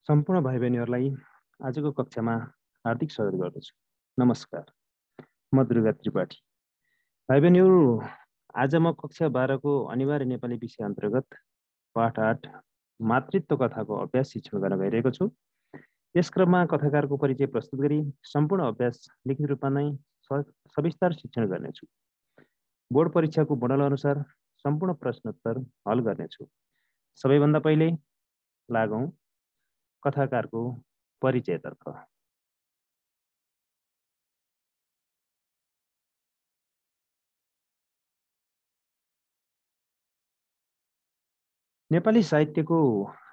सम्पूर्ण भाइ बहिनीहरूलाई आजको कक्षामा हार्दिक स्वागत गर्दछु। नमस्कार, म दुर्गा त्रिपाठी। भाइ बहिनीहरू, आज म कक्षा 12 को अनिवार्य नेपाली विषय अन्तर्गत पाठ 8 मातृत्व कथाको अभ्यास शिक्षण गर्न गइरहेको छु। यस क्रममा कथाकारको परिचय प्रस्तुत गरी सम्पूर्ण अभ्यास लिखित रूपमा नै सविस्तार शिक्षण गर्नेछु। बोर्ड परीक्षाको मोडल अनुसार सम्पूर्ण प्रश्नोत्तर हल गर्नेछु। सबैभन्दा पहिले लागौं कथाकारको परिचयतर्फ। नेपाली साहित्यको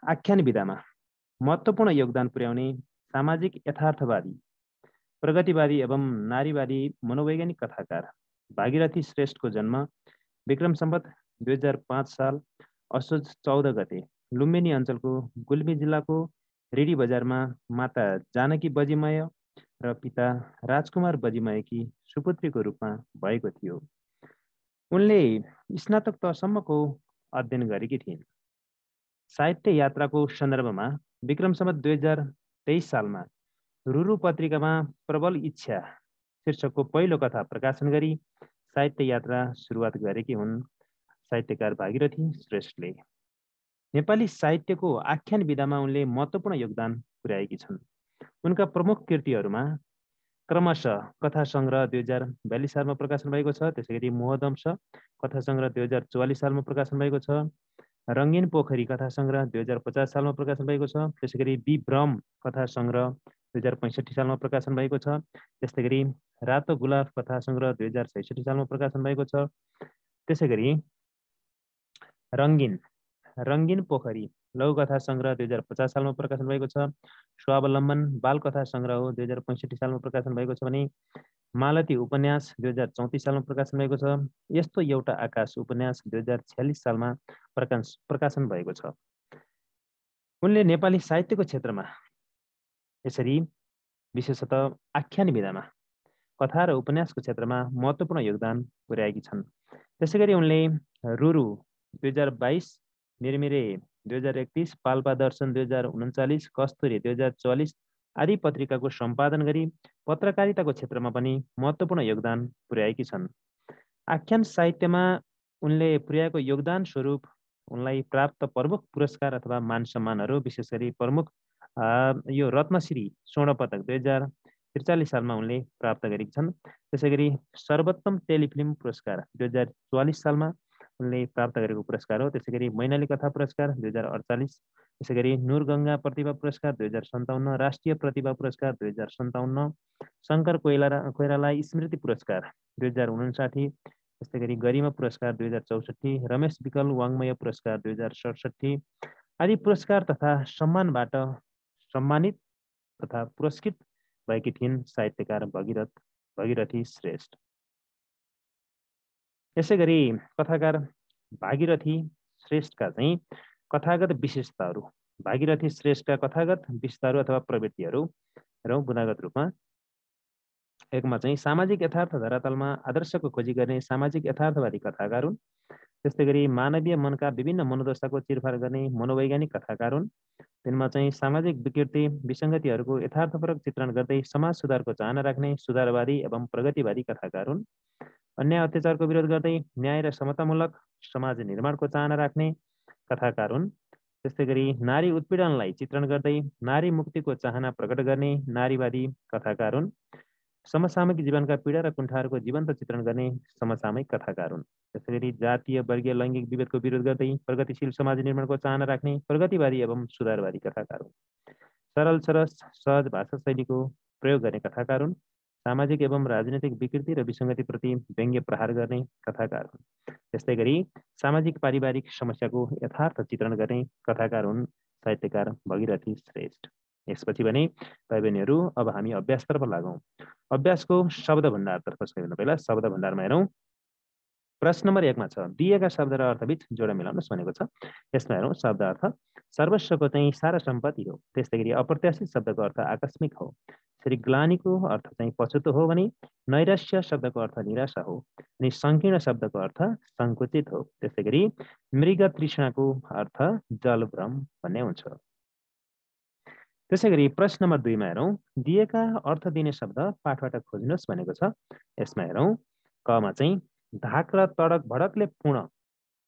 आख्यान विधामा महत्त्वपूर्ण योगदान पुर्याउने सामाजिक यथार्थवादी, प्रगतिवादी एवं नारीवादी मनोवैज्ञानिक कथाकार भागीरथी श्रेष्ठको जन्म विक्रम सम्वत 2005 साल असोज 14 गते लुम्बिनी अञ्चलको गुल्मी जिल्लाको रेडी बजारमा माता जानकी बजिमय र पिता राजकुमार बजिमयकी सुपुत्रीको रूपमा भएको थियो। उनले स्नातक तहसम्मको अध्ययन गरेकी थिइन्। साहित्य यात्राको सन्दर्भमा विक्रम सम्वत 2023 सालमा रुरु पत्रिकामा प्रबल इच्छा शीर्षकको पहिलो कथा प्रकाशन गरी साहित्य यात्रा सुरुवात गरेकी हुन् साहित्यकार भागीरथी श्रेष्ठले। नेपाली साहित्यको आख्यान विधामा उनले महत्त्वपूर्ण योगदान पुर्याएकी छन्। उनका प्रमुख कृतिहरूमा क्रमशः कथा सङ्ग्रह 2042 सालमा प्रकाशन भएको छ, त्यसैगरी मोहदंश कथा सङ्ग्रह 2044 सालमा प्रकाशन भएको छ, रङ्गीन पोखरी कथा सङ्ग्रह 2050 सालमा प्रकाशन भएको छ, त्यसैगरी विभ्रम कथा सङ्ग्रह 2065 सालमा प्रकाशन भएको छ, त्यस्तै रातो गुलाब कथा सङ्ग्रह 2066 सालमा प्रकाशन भएको छ, त्यसैगरी रङ्गीन पोखरी लघु कथा सङ्ग्रह 2050 सालमा प्रकाशन भएको छ, स्वावलम्बन बाल कथा सङ्ग्रह 2065 सालमा प्रकाशन भएको छ भने मालती उपन्यास 2034 सालमा प्रकाशन भएको छ। यस्तो एउटा आकाश उपन्यास 2046 सालमा प्रकाशन भएको छ। उनले नेपाली साहित्यको क्षेत्रमा यसरी विशेषतः आख्यान विधामा कथा र उपन्यासको क्षेत्रमा महत्त्वपूर्ण योगदान पुर्याएकी छन्। त्यसैगरी उनले रुरु 2022, मिरमिरे 2031, पाल्पा दर्शन 2039, कस्तुरी 2044 आदि पत्रिकाको सम्पादन गरी पत्रकारिताको क्षेत्रमा पनि महत्त्वपूर्ण योगदान पुर्याएकी छन्। आख्यान साहित्यमा उनले पुर्याएको योगदान स्वरूप उनलाई प्राप्त प्रमुख पुरस्कार अथवा मान सम्मानहरू विशेष गरी प्रमुख यो रत्नश्री स्वर्ण पदक 2043 सालमा उनले प्राप्त गरेकी छन्। त्यसैगरी सर्वोत्तम टेलिफिल्म पुरस्कार 2044 सालमा उनले प्राप्त गरेको पुरस्कार हो। त्यसैगरी मैनाली कथा पुरस्कार 2048, त्यसैगरी नूरगङ्गा प्रतिभा पुरस्कार 2057, राष्ट्रिय प्रतिभा पुरस्कार 2057, शङ्कर कोइराला स्मृति पुरस्कार 2059, त्यस्तै गरिमा पुरस्कार 2064, रमेश विकल वाङ्मय पुरस्कार 2067 आदि पुरस्कार तथा सम्मानबाट सम्मानित तथा पुरस्कृत भएकी थिइन् साहित्यकार भगीरथी श्रेष्ठ। यसैगरी कथाकार भागीरथी श्रेष्ठका चाहिँ कथागत विशेषताहरू, भागीरथी श्रेष्ठका कथागत विशेषताहरू अथवा प्रवृत्तिहरू हेरौँ गुणागत रूपमा। एकमा चाहिँ सामाजिक यथार्थ धरातलमा आदर्शको खोजी गर्ने सामाजिक यथार्थवादी कथाकार हुन्। त्यस्तै गरी मानवीय मनका विभिन्न मनोदशाको चिरफार गर्ने मनोवैज्ञानिक कथाकार हुन्। तिनमा चाहिँ सामाजिक विकृति विसङ्गतिहरूको यथार्थपरक चित्रण गर्दै समाज सुधारको चाहना राख्ने सुधारवादी एवं प्रगतिवादी कथाकार हुन्। अन्याय अत्याचारको विरोध गर्दै न्याय र समतामूलक समाज निर्माणको चाहना राख्ने कथाकार हुन्। त्यस्तै गरी नारी उत्पीडनलाई चित्रण गर्दै नारी मुक्तिको चाहना प्रकट गर्ने नारीवादी कथाकार हुन्। समसामयिक जीवनका पीडा र कुण्ठाहरूको जीवन्त चित्रण गर्ने समसामयिक कथाकार हुन्। त्यसैगरी जातीय वर्गीय लैङ्गिक विभेदको विरोध गर्दै प्रगतिशील समाज निर्माणको चाहना राख्ने प्रगतिवादी एवं सुधारवादी कथाकार हुन्। सरल सहज भाषा शैलीको प्रयोग गर्ने कथाकार हुन्। सामाजिक एवं राजनैतिक विकृति र विसङ्गतिप्रति व्यङ्ग्य प्रहार गर्ने कथाकार हुन्। त्यस्तै गरी सामाजिक पारिवारिक समस्याको यथार्थ चित्रण गर्ने कथाकार हुन् साहित्यकार भगीरथी श्रेष्ठ। यसपछि भने भाइ बहिनीहरू अब हामी अभ्यासतर्फ लागौँ। अभ्यासको शब्द भण्डारतर्फ सबैभन्दा पहिला शब्द भण्डारमा हेरौँ। प्रश्न नम्बर 1 मा छ दिएका शब्द र अर्थबीच जोड मिलाउनुहोस् भनेको छ। यसमा हेरौँ शब्द अर्थ सर्वस्वको चाहिँ सारा सम्पत्ति हो। त्यस्तै गरी अप्रत्याशित शब्दको अर्थ आकस्मिक हो। त्यसरी ग्लानीको अर्थ चाहिँ पछुतो हो भने नैराश्य शब्दको अर्थ निराशा हो अनि सङ्कीर्ण शब्दको अर्थ सङ्कुचित हो। त्यस्तै गरी मृग तृष्णाको अर्थ जलभ्रम भन्ने हुन्छ। त्यसैगरी प्रश्न नम्बर 2 मा हेरौँ, दिएका अर्थ दिने शब्द पाठबाट खोज्नुहोस् भनेको छ। यसमा हेरौँ, कमा चाहिँ धाक र तडक भडकले पूर्ण,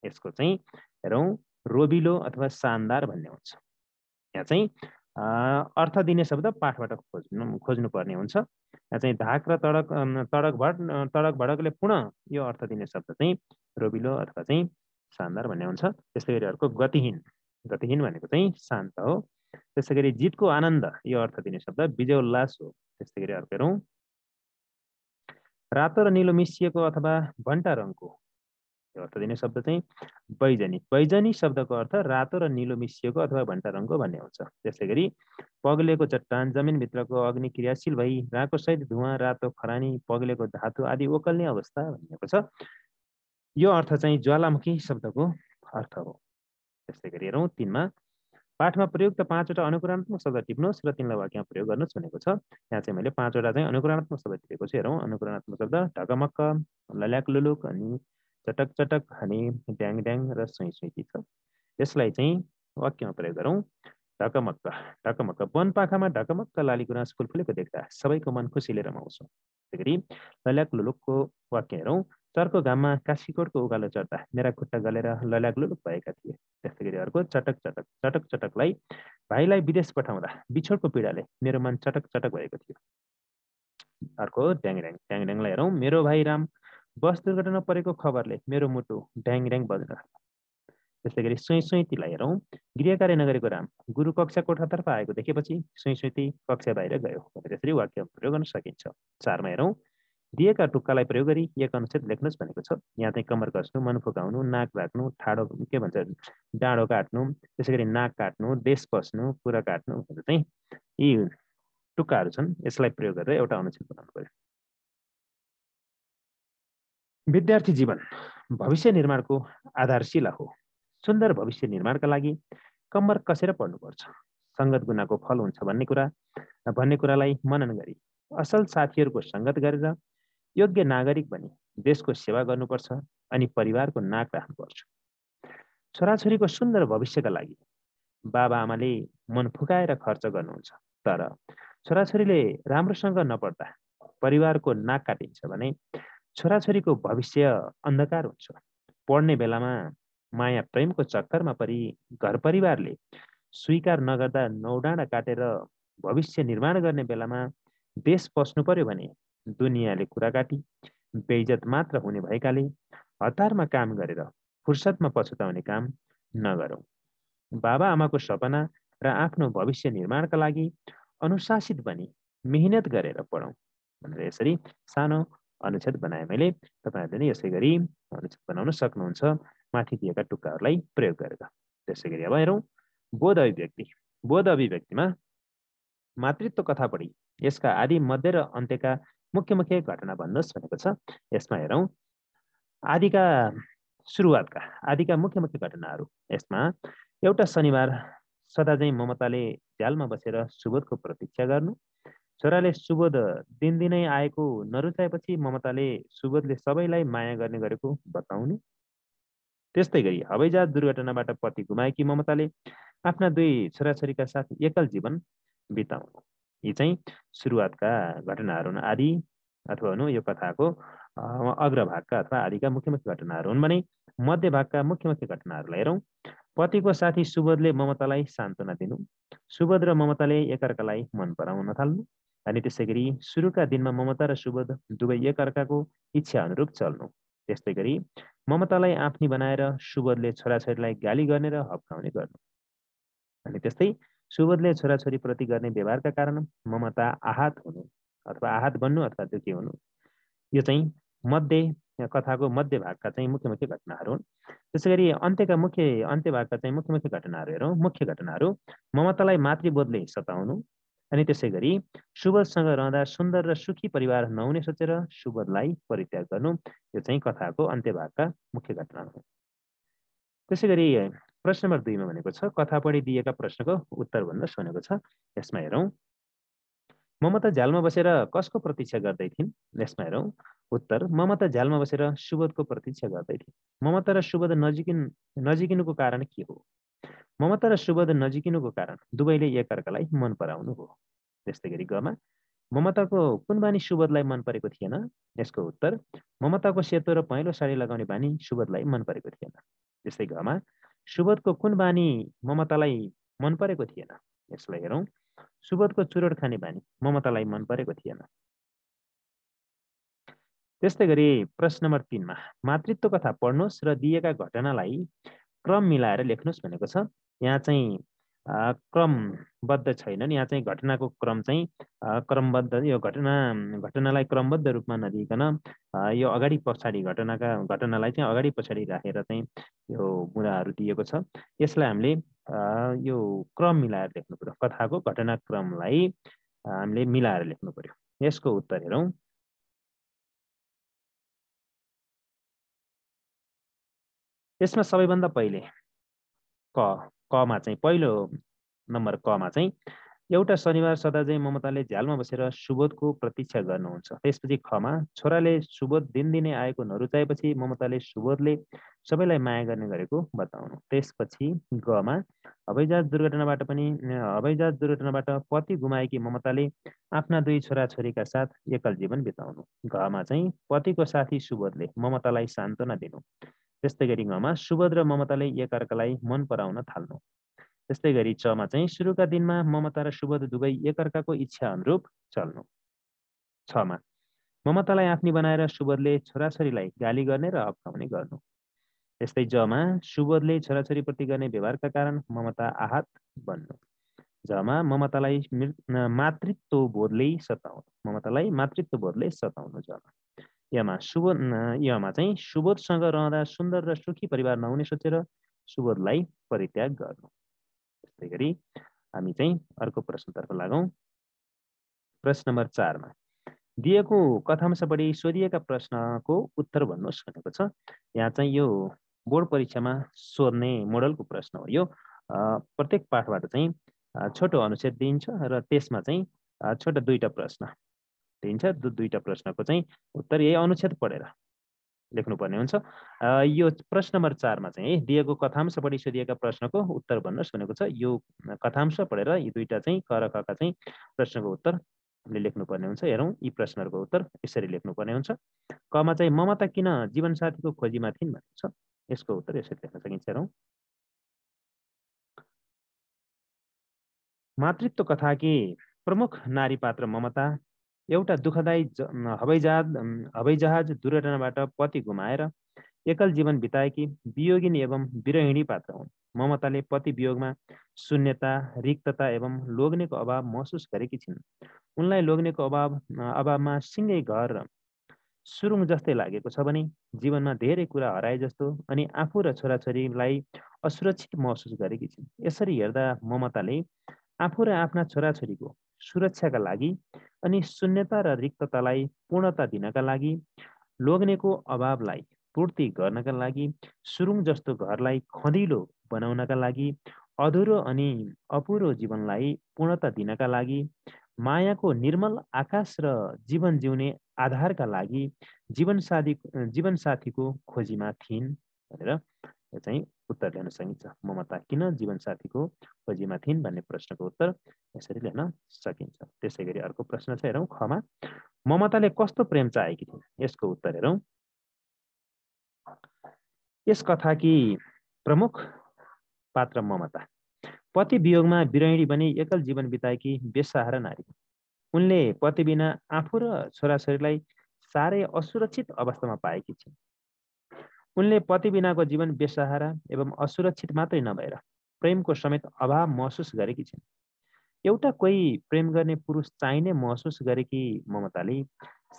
यसको चाहिँ हेरौँ रोबिलो अथवा शानदार भन्ने हुन्छ। यहाँ चाहिँ अर्थ दिने शब्द पाठबाट खोज्नुपर्ने हुन्छ। यहाँ चाहिँ धाक र तडक भडकले पूर्ण, यो अर्थ दिने शब्द चाहिँ रोबिलो अथवा चाहिँ शानदार भन्ने हुन्छ। त्यस्तै गरी अर्को गतिहीन, गतिहीन भनेको चाहिँ शान्त हो। त्यसै गरी जितको आनन्द, यो अर्थ दिने शब्द विजय उल्लास हो। त्यस्तै गरी अर्को हेरौँ, रातो र निलो मिसिएको अथवा भन्टा रङको, यो अर्थ दिने शब्द चाहिँ बैजनी। बैजनी शब्दको अर्थ रातो र निलो मिसिएको अथवा भन्टा रङको भन्ने हुन्छ। त्यसै गरी पग्लेको चट्टान, जमिनभित्रको अग्नि क्रियाशील भई राको सहित धुवाँ, रातो खरानी, पग्लेको धातु आदि ओकल्ने अवस्था भनिएको छ। यो अर्थ चाहिँ ज्वालामुखी शब्दको अर्थ हो। त्यस्तै गरी हेरौँ 3 मा, पाठमा प्रयुक्त 5 वटा अनुकरणात्मक शब्द टिप्नुहोस् र तिनलाई वाक्यमा प्रयोग गर्नुहोस् भनेको छ। यहाँ चाहिँ मैले 5 वटा चाहिँ अनुकरणात्मक शब्द टिपेको छु। हेरौँ, अनुकरणात्मक शब्द ढकमक्क, लल्याक लुलुक, अनि चटक चटक, अनि ड्याङ ड्याङ र सुई सुईती छ। यसलाई चाहिँ वाक्यमा प्रयोग गरौँ। ढकमक्क, ढकमक्क वनपाखामा ढकमक्क लालीगुराँस फुल फुलेको देख्दा सबैको मन खुसीले रमाउँछ। त्यसै गरी लल्याक लुलुकको वाक्य हेरौँ, चर्को घाममा काशीकोटको उकालो चढ्दा मेरा खुट्टा गलेर लल्याक लुलुक भएका थिए। त्यस्तै गरी अर्को चटक चटक, चटक चटकलाई भाइलाई विदेश पठाउँदा बिछोडको पीडाले मेरो मन चटक चटक भएको थियो। अर्को ड्याङ ड्याङ, ड्याङ ड्याङलाई हेरौँ, मेरो भाइ राम बस दुर्घटना परेको खबरले मेरो मुटु ड्याङ ड्याङ बज्न थाल्यो। त्यस्तै गरी सुई सुईतीलाई हेरौँ, गृह कार्य नगरेको राम गुरु कक्षा कोठातर्फ आएको देखेपछि सुई सुईती कक्षा बाहिर गयो। त्यसरी वाक्य प्रयोग गर्न सकिन्छ। 4 मा हेरौँ, दिएका टुक्कालाई प्रयोग गरी एक अनुच्छेद लेख्नुहोस् भनेको छ। यहाँ चाहिँ कम्मर कस्नु, मन फुकाउनु, नाक राख्नु, ठाडो के भन्छ डाँडो काट्नु, त्यसै गरी नाक काट्नु, देश पस्नु, कुरा काट्नु भनेर चाहिँ यी टुक्काहरू छन्। यसलाई प्रयोग गरेर एउटा अनुच्छेद बनाउनु पर्यो। विद्यार्थी जीवन भविष्य निर्माणको आधारशिला हो। सुन्दर भविष्य निर्माणका लागि कम्मर कसेर पढ्नुपर्छ। सङ्गत गुनाको फल हुन्छ भन्ने कुरालाई मनन गरी असल साथीहरूको सङ्गत गरेर योग्य नागरिक बनी देशको सेवा गर्नुपर्छ अनि परिवारको नाक राख्नुपर्छ। छोराछोरीको सुन्दर भविष्यका लागि बाबा आमाले मन फुकाएर खर्च गर्नुहुन्छ, तर छोराछोरीले राम्रोसँग नपढ्दा परिवारको नाक काटिन्छ भने छोराछोरीको भविष्य अन्धकार हुन्छ। पढ्ने बेलामा माया प्रेमको चक्करमा परि घर परिवारले स्वीकार नगर्दा नौडाँडा काटेर भविष्य निर्माण गर्ने बेलामा देश पस्नु पर्यो भने दुनियाँले कुरा काटी बेइज्जत मात्र हुने भएकाले हतारमा काम गरेर फुर्सदमा पछुताउने काम नगरौँ। बाबा आमाको सपना र आफ्नो भविष्य निर्माणका लागि अनुशासित बनी मेहनत गरेर पढौँ भनेर यसरी सानो अनुच्छेद बनाए मैले। तपाईँहरूले नै यसै गरी अनुच्छेद बनाउन सक्नुहुन्छ माथि दिएका टुक्काहरूलाई प्रयोग गरेर। त्यसै गरी अब हेरौँ बोध अभिव्यक्ति। बोध अभिव्यक्तिमा मातृत्व कथा पढी यसका आदि मध्य र अन्त्यका मुख्य मुख्य घटना भन्नुहोस् भनेको छ। यसमा हेरौँ आदिका मुख्य मुख्य घटनाहरू। यसमा एउटा शनिबार सदा चाहिँ ममताले झ्यालमा बसेर सुबोधको प्रतीक्षा गर्नु, छोराले सुबोध दिनदिनै आएको नरुचाएपछि ममताले सुबोधले सबैलाई माया गर्ने गरेको बताउनु, त्यस्तै गरी हवाईजहाज दुर्घटनाबाट पति गुमाएकी ममताले आफ्ना 2 छोराछोरीका साथ एकल जीवन बिताउनु। यी चाहिँ सुरुवातका घटनाहरू हुन्। आदि अथवा यो कथाको अग्रभागका अथवा आदिका मुख्य मुख्य घटनाहरू हुन् भने मध्य भागका मुख्य मुख्य घटनाहरूलाई हेरौँ। पतिको साथी सुबोधले ममतालाई सान्त्वना दिनु, सुबोध र ममताले एकअर्कालाई मन पराउन थाल्नु, अनि त्यसै गरी सुरुका दिनमा ममता र सुबोध दुवै एकअर्काको इच्छा अनुरूप चल्नु। त्यस्तै गरी ममतालाई आफ्नी बनाएर सुबोधले छोराछोरीलाई गाली गर्ने र हप्काउने गर्नु, अनि त्यस्तै सुबोधले छोराछोरीप्रति गर्ने व्यवहारका कारण ममता आहत हुनु अथवा आहत बन्नु अथवा दुःखी हुनु। यो चाहिँ कथाको मध्य भागका चाहिँ मुख्य मुख्य घटनाहरू हुन्। त्यसै गरी अन्त्य भागका चाहिँ मुख्य मुख्य घटनाहरू हेरौँ। मुख्य घटनाहरू ममतालाई मातृबोधले सताउनु, अनि त्यसै गरी सुबोधसँग रहँदा सुन्दर र सुखी परिवार नहुने सोचेर सुबोधलाई परित्याग गर्नु। यो चाहिँ कथाको अन्त्य भागका मुख्य घटनाहरू हुन्। त्यसै गरी प्रश्न नम्बर 2 मा भनेको छ कथा पढी दिएका प्रश्नको उत्तर भन्नुहोस् भनेको छ। यसमा हेरौँ ममता झ्यालमा बसेर कसको प्रतीक्षा गर्दै थिइन्। यसमा हेरौँ उत्तर ममता झ्यालमा बसेर सुबोधको प्रतीक्षा गर्दै थिइन्। ममता र सुबोध नजिकिनुको कारण के हो? ममता र सुबोध नजिकिनुको कारण दुवैले एकअर्कालाई मन पराउनु हो। त्यस्तै गरी गमा ममताको कुन बानी सुबोधलाई मन परेको थिएन? यसको उत्तर ममताको सेतो र पहेँलो साडी लगाउने बानी सुबोधलाई मन परेको थिएन। त्यस्तै घमा सुबोधको कुन बानी ममतालाई मन परेको थिएन? यसलाई हेरौँ। सुबोधको चुरोट खाने बानी ममतालाई मन परेको थिएन। त्यस्तै गरी प्रश्न नम्बर 3 मा मातृत्व कथा पढ्नुहोस् र दिएका घटनालाई क्रम मिलाएर लेख्नुहोस् भनेको छ। यहाँ चाहिँ क्रमबद्ध छैनन्। यहाँ चाहिँ घटनाको क्रम चाहिँ क्रमबद्ध, यो घटनालाई क्रमबद्ध रूपमा नदिइकन यो अगाडि पछाडि घटनालाई चाहिँ अगाडि पछाडि राखेर चाहिँ यो मुद्दाहरू दिएको छ। यसलाई हामीले यो क्रम मिलाएर लेख्नु पर्यो। कथाको घटनाक्रमलाई हामीले मिलाएर लेख्नु पर्यो। यसको उत्तर हेरौँ। यसमा सबैभन्दा पहिले कमा चाहिँ पहिलो नम्बर कमा चाहिँ एउटा शनिबार सदा चाहिँ ममताले झ्यालमा बसेर सुबोधको प्रतीक्षा गर्नुहुन्छ। त्यसपछि खमा छोराले सुबोध दिनदिनै आएको नरुचाएपछि ममताले सुबोधले सबैलाई माया गर्ने गरेको बताउनु। त्यसपछि गमा हवाईजहाज दुर्घटनाबाट पति गुमाएकी ममताले आफ्ना दुई छोराछोरीका साथ एकल जीवन बिताउनु। घमा चाहिँ पतिको साथी सुबोधले ममतालाई सान्त्वना दिनु। त्यस्तै गरी घमा सुबोध र ममताले एकअर्कालाई मन पराउन थाल्नु। त्यस्तै गरी चमा चाहिँ सुरुका दिनमा ममता र सुबोध दुवै एकअर्काको इच्छा अनुरूप चल्नु। छमा ममतालाई आफ्नी बनाएर सुबोधले छोराछोरीलाई गाली गर्ने र अप्नाउने गर्नु। त्यस्तै जमा सुबोधले छोराछोरीप्रति गर्ने व्यवहारका कारण ममता आहत बन्नु। जमा ममतालाई मातृत्व बोधले सताउनु। जमा यमा चाहिँ सुबोधसँग रहँदा सुन्दर र सुखी परिवार नहुने सोचेर सुबोधलाई परित्याग गर्नु। त्यस्तै गरी हामी चाहिँ अर्को प्रश्नतर्फ लागौँ। प्रश्न नम्बर 4 मा दिएको कथांशपढी सोधिएका प्रश्नको उत्तर भन्नुहोस् भनेको छ। यहाँ चाहिँ यो बोर्ड परीक्षामा सोध्ने मोडलको प्रश्न हो। यो प्रत्येक पाठबाट चाहिँ छोटो अनुच्छेद दिइन्छ र त्यसमा चाहिँ छोटो दुईटा प्रश्न दिइन्छ। दुईटा प्रश्नको चाहिँ उत्तर यही अनुच्छेद पढेर लेख्नुपर्ने हुन्छ। यो प्रश्न नम्बर 4 मा चाहिँ दिएको कथांश पढी सोधिएका प्रश्नको उत्तर भन्नुहोस् भनेको छ। यो कथांश पढेर यी दुईटा चाहिँ क र क का चाहिँ प्रश्नको उत्तर हामीले लेख्नुपर्ने हुन्छ। हेरौँ, यी प्रश्नहरूको उत्तर यसरी लेख्नुपर्ने हुन्छ। कमा चाहिँ ममता किन जीवनसाथीको खोजीमा थिइन् भनेको छ। यसको उत्तर यसरी लेख्न सकिन्छ। हेरौँ, मातृत्व कथाकी प्रमुख नारी पात्र ममता एउटा दुःखदायी हवाईजहाज दुर्घटनाबाट पति गुमाएर एकल जीवन बिताएकी वियोगिनी एवं विरहिणी पात्र हुन्। ममताले पति वियोगमा शून्यता, रिक्तता एवं लोग्नेको अभाव महसुस गरेकी छिन्। उनलाई लोग्नेको अभावमा सिँगै घर सुरुङ जस्तै लागेको छ भने जीवनमा धेरै कुरा हराए जस्तो अनि आफू र छोराछोरीलाई असुरक्षित महसुस गरेकी छिन्। यसरी हेर्दा ममताले आफू र आफ्ना छोराछोरीको सुरक्षाका लागि अनि शून्यता र रिक्ततालाई पूर्णता दिनका लागि, लोग्नेको अभावलाई पूर्ति गर्नका लागि, सुरुङ जस्तो घरलाई खँदिलो बनाउनका लागि, अधुरो अनि अपुरो जीवनलाई पूर्णता दिनका लागि, मायाको निर्मल आकाश र जीवन जिउने आधारका लागि जीवनसाथीको खोजीमा थिइन् भनेर यो चाहिँ उत्तर लेख्न सकिन्छ। ममता किन जीवनसाथीको खोजीमा थिइन् भन्ने प्रश्नको उत्तर यसरी लेख्न सकिन्छ। त्यसै गरी अर्को प्रश्न छ। हेरौँ, खमा ममताले कस्तो प्रेम चाहेकी थिइन्। यसको उत्तर हेरौँ। यस कथाकी प्रमुख पात्र ममता पति वियोगमा विरहिणी बनी एकल जीवन बिताएकी बेसहारा नारी। उनले पति बिना आफू र छोराछोरीलाई साह्रै असुरक्षित अवस्थामा पाएकी छिन्। उनले पति बिनाको जीवन बेसहारा एवं असुरक्षित मात्रै नभएर प्रेमको समेत अभाव महसुस गरेकी छिन्। एउटा कोही प्रेम गर्ने पुरुष चाहिने महसुस गरेकी ममताले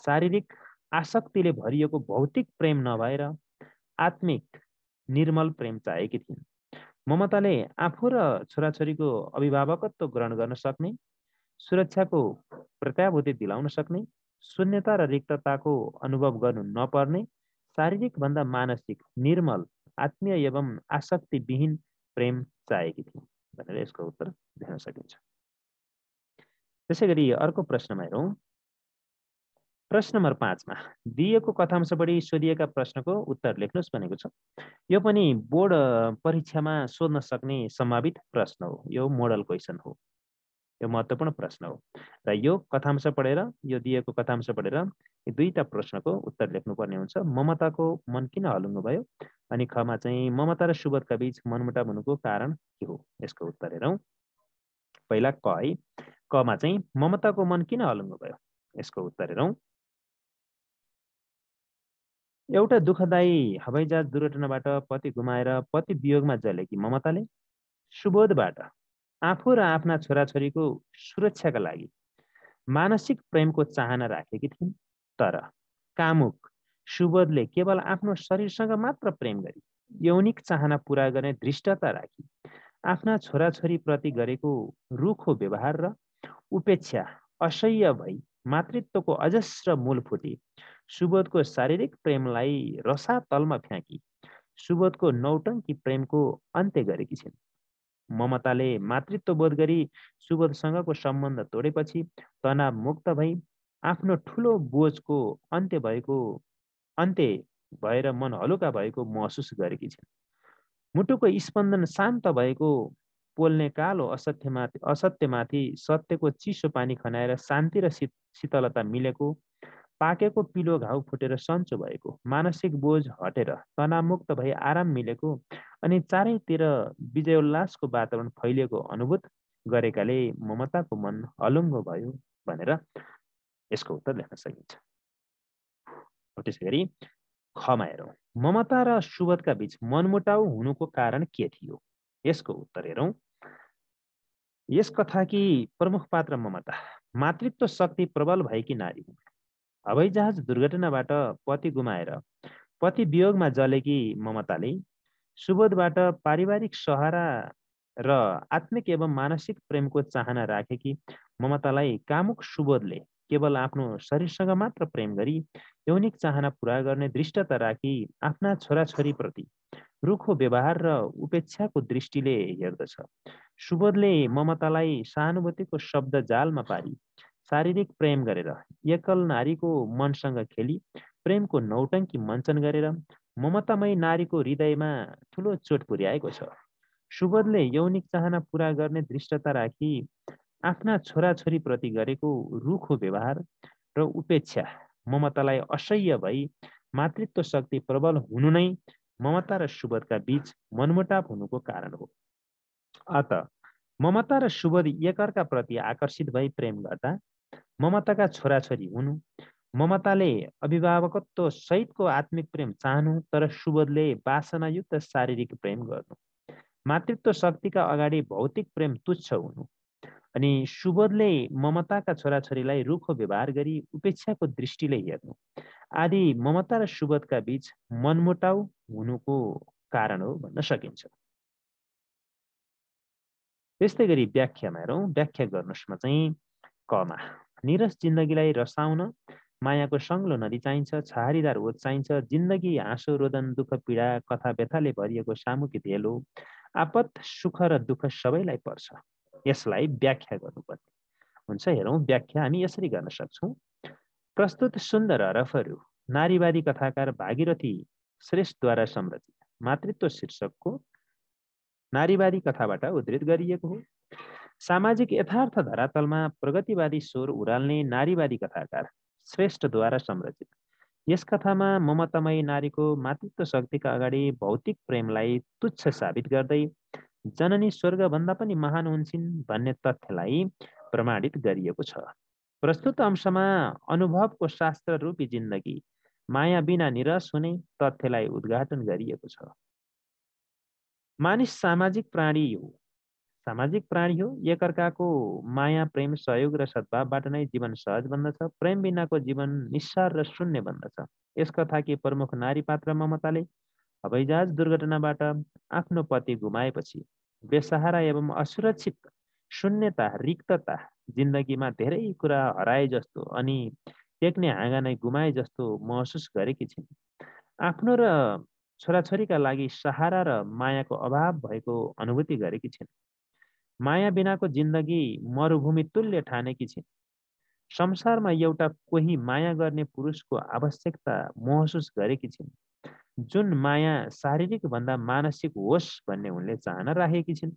शारीरिक आसक्तिले भरिएको भौतिक प्रेम नभएर आत्मिक निर्मल प्रेम चाहेकी थिइन्। ममताले आफू र छोराछोरीको अभिभावकत्व ग्रहण गर्न सक्ने, सुरक्षाको प्रत्याभूति दिलाउन सक्ने, शून्यता र रिक्तताको अनुभव गर्नु नपर्ने, शारीरिक भन्दा मानसिक निर्मल आत्मीय एवं आसक्तिविहीन प्रेम चाहेकी थिइन् भनेर यसको उत्तर दिन सकिन्छ। त्यसै गरी अर्को प्रश्नमा हेरौँ। प्रश्न नम्बर 5 मा दिएको कथांशबाट सोधिएका प्रश्नको उत्तर लेख्नुहोस् भनेको छ। यो पनि बोर्ड परीक्षामा सोध्न सक्ने सम्भावित प्रश्न हो। यो मोडल क्वेसन हो। यो महत्त्वपूर्ण प्रश्न हो र यो कथांश पढेर यो दिएको कथांश पढेर यो दुईटा प्रश्नको उत्तर लेख्नुपर्ने हुन्छ। ममताको मन किन हलुङ्गो भयो अनि खमा चाहिँ ममता र सुबोधका बीच मनमुटाव हुनुको कारण के हो? यसको उत्तर हेरौँ। पहिला क है। कमा चाहिँ ममताको मन किन हलुङ्गो भयो? यसको उत्तर हेरौँ। एउटा दुःखदायी हवाईजहाज दुर्घटनाबाट पति गुमाएर पति वियोगमा जलेकी ममताले सुबोधबाट आफू र आफ्ना छोराछोरीको सुरक्षाका लागि मानसिक प्रेमको चाहना राखेकी थिइन्। तर कामुक सुबोधले केवल आफ्नो शरीरसँग मात्र प्रेम गरी यौनिक चाहना पूरा गर्ने धृष्टता राखी आफ्ना छोराछोरीप्रति गरेको रुखो व्यवहार र उपेक्षा असह्य भई मातृत्वको अजस्र मूल फुटी सुबोधको शारीरिक प्रेमलाई रसातलमा फ्याँकी सुबोधको नौटङ्की प्रेमको अन्त्य गरेकी छिन्। ममताले मातृत्व बोध गरी सुबोधसँगको सम्बन्ध तोडेपछि तनाव मुक्त भई आफ्नो ठुलो बोझको अन्त्य भएर मन हलुका भएको महसुस गरेकी छिन्। मुटुको स्पन्दन शान्त भएको पोल्ने कालो असत्यमाथि सत्यको चिसो पानी खनाएर शान्ति र शीतलता मिलेको पाकेको पिलो घाउ फुटेर सन्चो भएको मानसिक बोझ हटेर तनावमुक्त भई आराम मिलेको अनि चारैतिर विजयोल्लासको वातावरण फैलिएको अनुभूत गरेकाले ममताको मन हलुङ्गो भयो भनेर यसको उत्तर लेख्न सकिन्छ। त्यसै गरी खमा हेरौँ। ममता र सुबोधका बीच मनमुटाउ हुनुको कारण के थियो? यसको उत्तर हेरौँ। यस कथाकी प्रमुख पात्र ममता मातृत्व शक्ति प्रबल भएकी नारी हुन्। हवाईजहाज दुर्घटनाबाट पति गुमाएर पति वियोगमा जलेकी ममताले सुबोधबाट पारिवारिक सहारा र आत्मिक एवं मानसिक प्रेमको चाहना राखेकी ममतालाई कामुक सुबोधले केवल आफ्नो शरीरसँग मात्र प्रेम गरी यौनिक चाहना पूरा गर्ने दृष्टता राखी आफ्ना छोराछोरीप्रति रुखो व्यवहार र उपेक्षाको दृष्टिले हेर्दछ। सुबोधले ममतालाई सहानुभूतिको शब्द जालमा पारी शारीरिक प्रेम गरेर एकल नारीको मनसँग खेली प्रेमको नौटङ्की मञ्चन गरेर ममतामय नारीको हृदयमा ठुलो चोट पुर्याएको छ। सुबोधले यौनिक चाहना पूरा गर्ने दृष्टता राखी आफ्ना छोराछोरीप्रति गरेको रुखो व्यवहार र उपेक्षा ममतालाई असह्य भई मातृत्व शक्ति प्रबल हुनु नै ममता र सुबोधका बीच मनमुटाव हुनुको कारण हो। अत ममता र सुबोध एकअर्का प्रति आकर्षित भई प्रेम गर्दा ममताका छोराछोरी हुनु, ममताले अभिभावकत्व सहितको आत्मिक प्रेम चाहनु तर सुबोधले वासनायुक्त शारीरिक प्रेम गर्नु, मातृत्व शक्तिका अगाडि भौतिक प्रेम तुच्छ हुनु अनि सुबोधले ममताका छोराछोरीलाई रुखो व्यवहार गरी उपेक्षाको दृष्टिले हेर्नु आदि ममता र सुबोधका बीच मनमुटाउ हुनुको कारण हो भन्न सकिन्छ। त्यस्तै गरी व्याख्यामा हेरौँ। व्याख्या गर्नुसमा चाहिँ कमा निरस जिन्दगीलाई रसाउन मायाको सङ्लो नदी चाहिन्छ, छहारीदार ओत चाहिन्छ, जिन्दगी हाँसो रोदन दुःख पीडा कथा व्यथाले भरिएको सामुकी धेलो आपत सुख र दुःख सबैलाई पर्छ। यसलाई व्याख्या गर्नुपर्ने हुन्छ। हेरौँ व्याख्या हामी यसरी गर्न सक्छौँ। प्रस्तुत सुन्दर हरफहरू नारीवादी कथाकार भागीरथी श्रेष्ठद्वारा संरचित मातृत्व शीर्षकको नारीवादी कथाबाट उद्धृत गरिएको हो। सामाजिक यथार्थ धरातलमा प्रगतिवादी स्वर उराल्ने नारीवादी कथाकार श्रेष्ठद्वारा संरचित यस कथामा ममतामयी नारीको मातृत्व शक्तिका अगाडि भौतिक प्रेमलाई तुच्छ साबित गर्दै जननी स्वर्गभन्दा पनि महान हुन्छन् भन्ने तथ्यलाई प्रमाणित गरिएको छ। प्रस्तुत अंशमा अनुभवको शास्त्र रूपी जिन्दगी माया बिना निरस हुने तथ्यलाई उद्घाटन गरिएको छ। मानिस सामाजिक प्राणी हो। एकअर्काको माया प्रेम सहयोग र सद्भावबाट नै जीवन सहज बन्दछ। प्रेम बिनाको जीवन निस्सार र शून्य बन्दछ। यस कथाकी प्रमुख नारी पात्र ममताले हवाईजहाज दुर्घटनाबाट आफ्नो पति गुमाएपछि बेसहारा एवं असुरक्षित शून्यता रिक्तता जिन्दगीमा धेरै कुरा हराए जस्तो अनि टेक्ने हाँगा नै गुमाए जस्तो महसुस गरेकी छिन्। आफ्नो र छोराछोरीका लागि सहारा र मायाको अभाव भएको अनुभूति गरेकी छिन्। माया बिनाको जिन्दगी मरुभूमि तुल्य ठानेकी छिन्। संसारमा एउटा कोही माया गर्ने पुरुषको आवश्यकता महसुस गरेकी छिन्, जुन माया शारीरिक भन्दा मानसिक होस् भन्ने उनले चाहना राखेकी छिन्।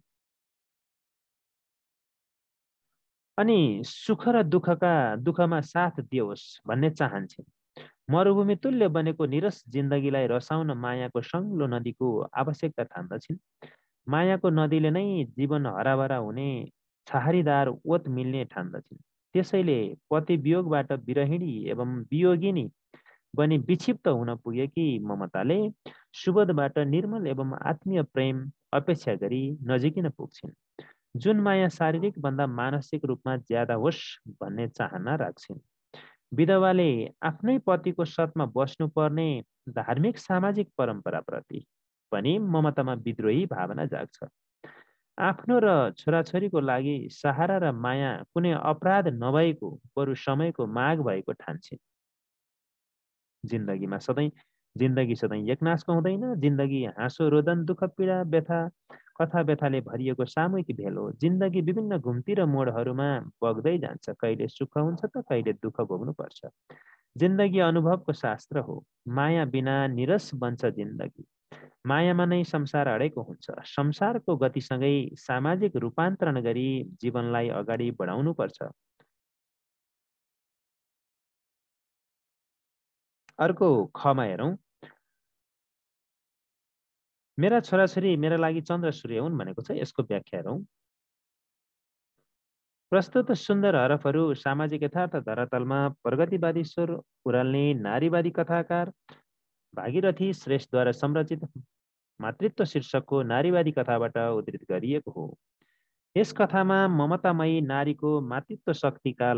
अनि सुख र दुःखमा साथ दियोस् भन्ने चाहन्छन्। मरुभूमि तुल्य बनेको निरस जिन्दगीलाई रसाउन मायाको सङ्लो नदीको आवश्यकता ठान्दछन्। मायाको नदीले नै जीवन हराभरा हुने छहारीदार ओत मिल्ने ठान्दछन्। त्यसैले पति वियोगबाट विरहिणी एवं वियोगिनी बनी विक्षिप्त हुन पुगेकी ममताले सुबोधबाट निर्मल एवं आत्मीय प्रेम अपेक्षा गरी नजिकिन पुग्छिन्, जुन माया शारीरिक भन्दा मानसिक रूपमा ज्यादा होस् भन्ने चाहना राख्छिन्। विधवाले आफ्नै पतिको सतमा बस्नुपर्ने धार्मिक सामाजिक परम्पराप्रति पनि ममतामा विद्रोही भावना जाग्छ। आफ्नो र छोराछोरीको लागि सहारा र माया कुनै अपराध नभएको बरु समयको माग भएको ठान्छिन्। जिन्दगी सधैँ एकनासको हुँदैन। जिन्दगी हाँसो रोदन दुःख पीडा व्यथा कथा व्यथाले भरिएको सामूहिक भेल हो। जिन्दगी विभिन्न घुम्ती र मोडहरूमा बग्दै जान्छ। कहिले सुख हुन्छ त कहिले दुःख भोग्नुपर्छ। जिन्दगी अनुभवको शास्त्र हो। माया बिना निरस बन्छ जिन्दगी। मायामा नै संसार अडेको हुन्छ। संसारको गतिसँगै सामाजिक रूपान्तरण गरी जीवनलाई अगाडि बढाउनुपर्छ। अर्को खमा हेरौँ। मेरा छोराछोरी मेरा लागि चन्द्र सूर्य हुन् भनेको छ। यसको व्याख्या हेरौँ। प्रस्तुत सुन्दर हरफहरू सामाजिक यथार्थ धरातलमा प्रगतिवादी स्वर उराल्ने नारीवादी कथाकार भागीरथी श्रेष्ठद्वारा संरचित मातृत्व शीर्षकको नारीवादी कथाबाट उद्धृत गरिएको हो। यस कथामा ममतामयी नारीको मातृत्व शक्तिका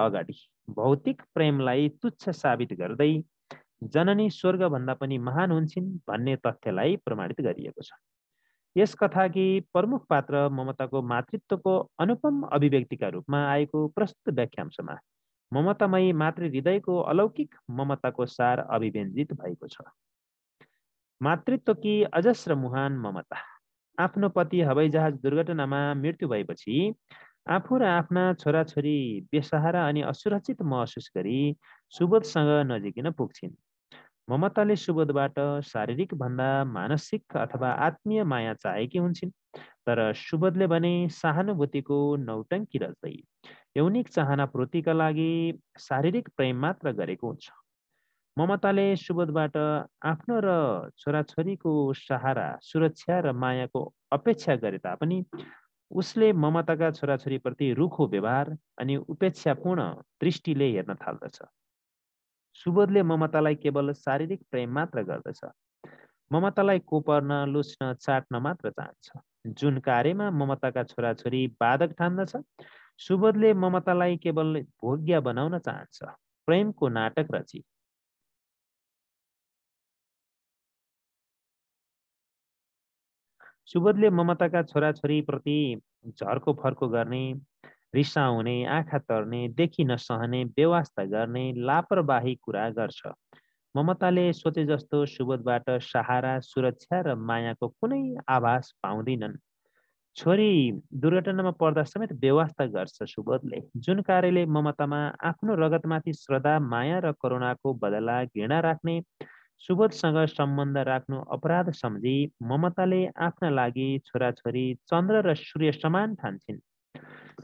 अगाडि भौतिक प्रेमलाई तुच्छ साबित गर्दै जननी स्वर्गभन्दा पनि महान हुन्छन् भन्ने तथ्यलाई प्रमाणित गरिएको छ। यस कथाकी प्रमुख पात्र ममताको मातृत्वको अनुपम अभिव्यक्तिका रूपमा आएको प्रस्तुत व्याख्यांशमा ममतामयी मातृ हृदयको अलौकिक ममताको सार अभिव्यञ्जित भएको छ। मातृत्वकी अजस्र मुहान ममता। आफ्नो पति हवाईजहाज दुर्घटनामा मृत्यु भएपछि आफू र आफ्ना छोराछोरी बेसहारा अनि असुरक्षित महसुस गरी सुबोधसँग नजिकिन पुग्छिन्। ममताले सुबोधबाट शारीरिक भन्दा मानसिक अथवा आत्मीय माया चाहेकी हुन्छन्, तर सुबोधले भने सहानुभूतिको नौटङ्की रच्दै यौनिक चाहना पूर्तिका लागि शारीरिक प्रेम मात्र गरेको हुन्छ। ममताले सुबोधबाट आफ्नो र छोराछोरीको सहारा, सुरक्षा र मायाको अपेक्षा गरे तापनि उसले ममताका छोराछोरीप्रति रुखो व्यवहार अनि उपेक्षापूर्ण दृष्टिले हेर्न थाल्दछ। सुबोधले ममतालाई केवल शारीरिक प्रेम मात्र गर्दछ। ममतालाई कोपर्न, लुच्न, चाट्न मात्र चाहन्छ। जुन कार्यमा ममताका छोराछोरी बाधक ठान्दछ, सुबोधले ममतालाई केवल भोग्य बनाउन चाहन्छ। प्रेमको नाटक रची सुबोधले ममताका छोराछोरी प्रति झर्को फर्को गर्ने, रिसाउने, आँखा तर्ने, देखि नसहने, बेवास्ता गर्ने, लापरवाही कुरा गर्छ। ममताले सोचे जस्तो सुबोधबाट सहारा, सुरक्षा र मायाको कुनै आभास पाउँदिनन्। छोरी दुर्घटनामा पर्दा समेत बेवास्ता गर्छ सुबोधले। जुन कार्यले ममतामा आफ्नो रगतमाथि श्रद्धा, माया र करुणाको बदला घृणा राख्ने सुबोधसँग सम्बन्ध राख्नु अपराध सम्झी ममताले आफ्ना लागि छोराछोरी चन्द्र र सूर्य समान ठान्छिन्।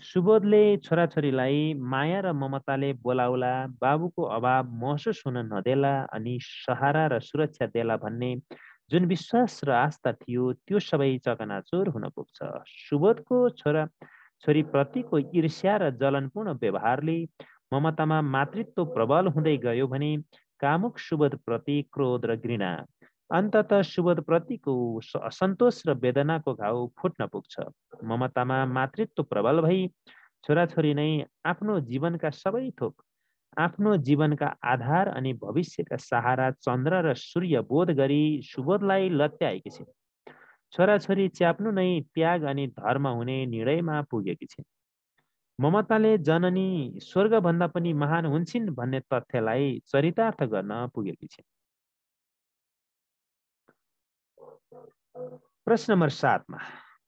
सुबोधले छोराछोरीलाई माया र ममताले बोलाउला, बाबुको अभाव महसुस हुन नदेला अनि सहारा र सुरक्षा देला भन्ने जुन विश्वास र आस्था थियो त्यो सबै चकनाचुर हुन पुग्छ। सुबोधको छोरी प्रतिको ईर्ष्या र जलनपूर्ण व्यवहारले ममतामा मातृत्व प्रबल हुँदै गयो भने कामुक सुबोध प्रति क्रोध र घृणा, अन्ततः सुबोध प्रतिको असन्तोष र वेदनाको घाउ फुट्न पुग्छ। ममतामा मातृत्व प्रबल भई छोराछोरी नै आफ्नो जीवनका सबै थोक, आफ्नो जीवनका आधार अनि भविष्यका सहारा चन्द्र र सूर्य बोध गरी सुबोधलाई लत्याएकी छिन्। छोराछोरी च्याप्नु नै त्याग अनि धर्म हुने निर्णयमा पुगेकी छिन्। ममताले जननी स्वर्गभन्दा पनि महान हुन्छन् भन्ने तथ्यलाई चरितार्थ गर्न पुगेकी छिन्। प्रश्न नम्बर 7मा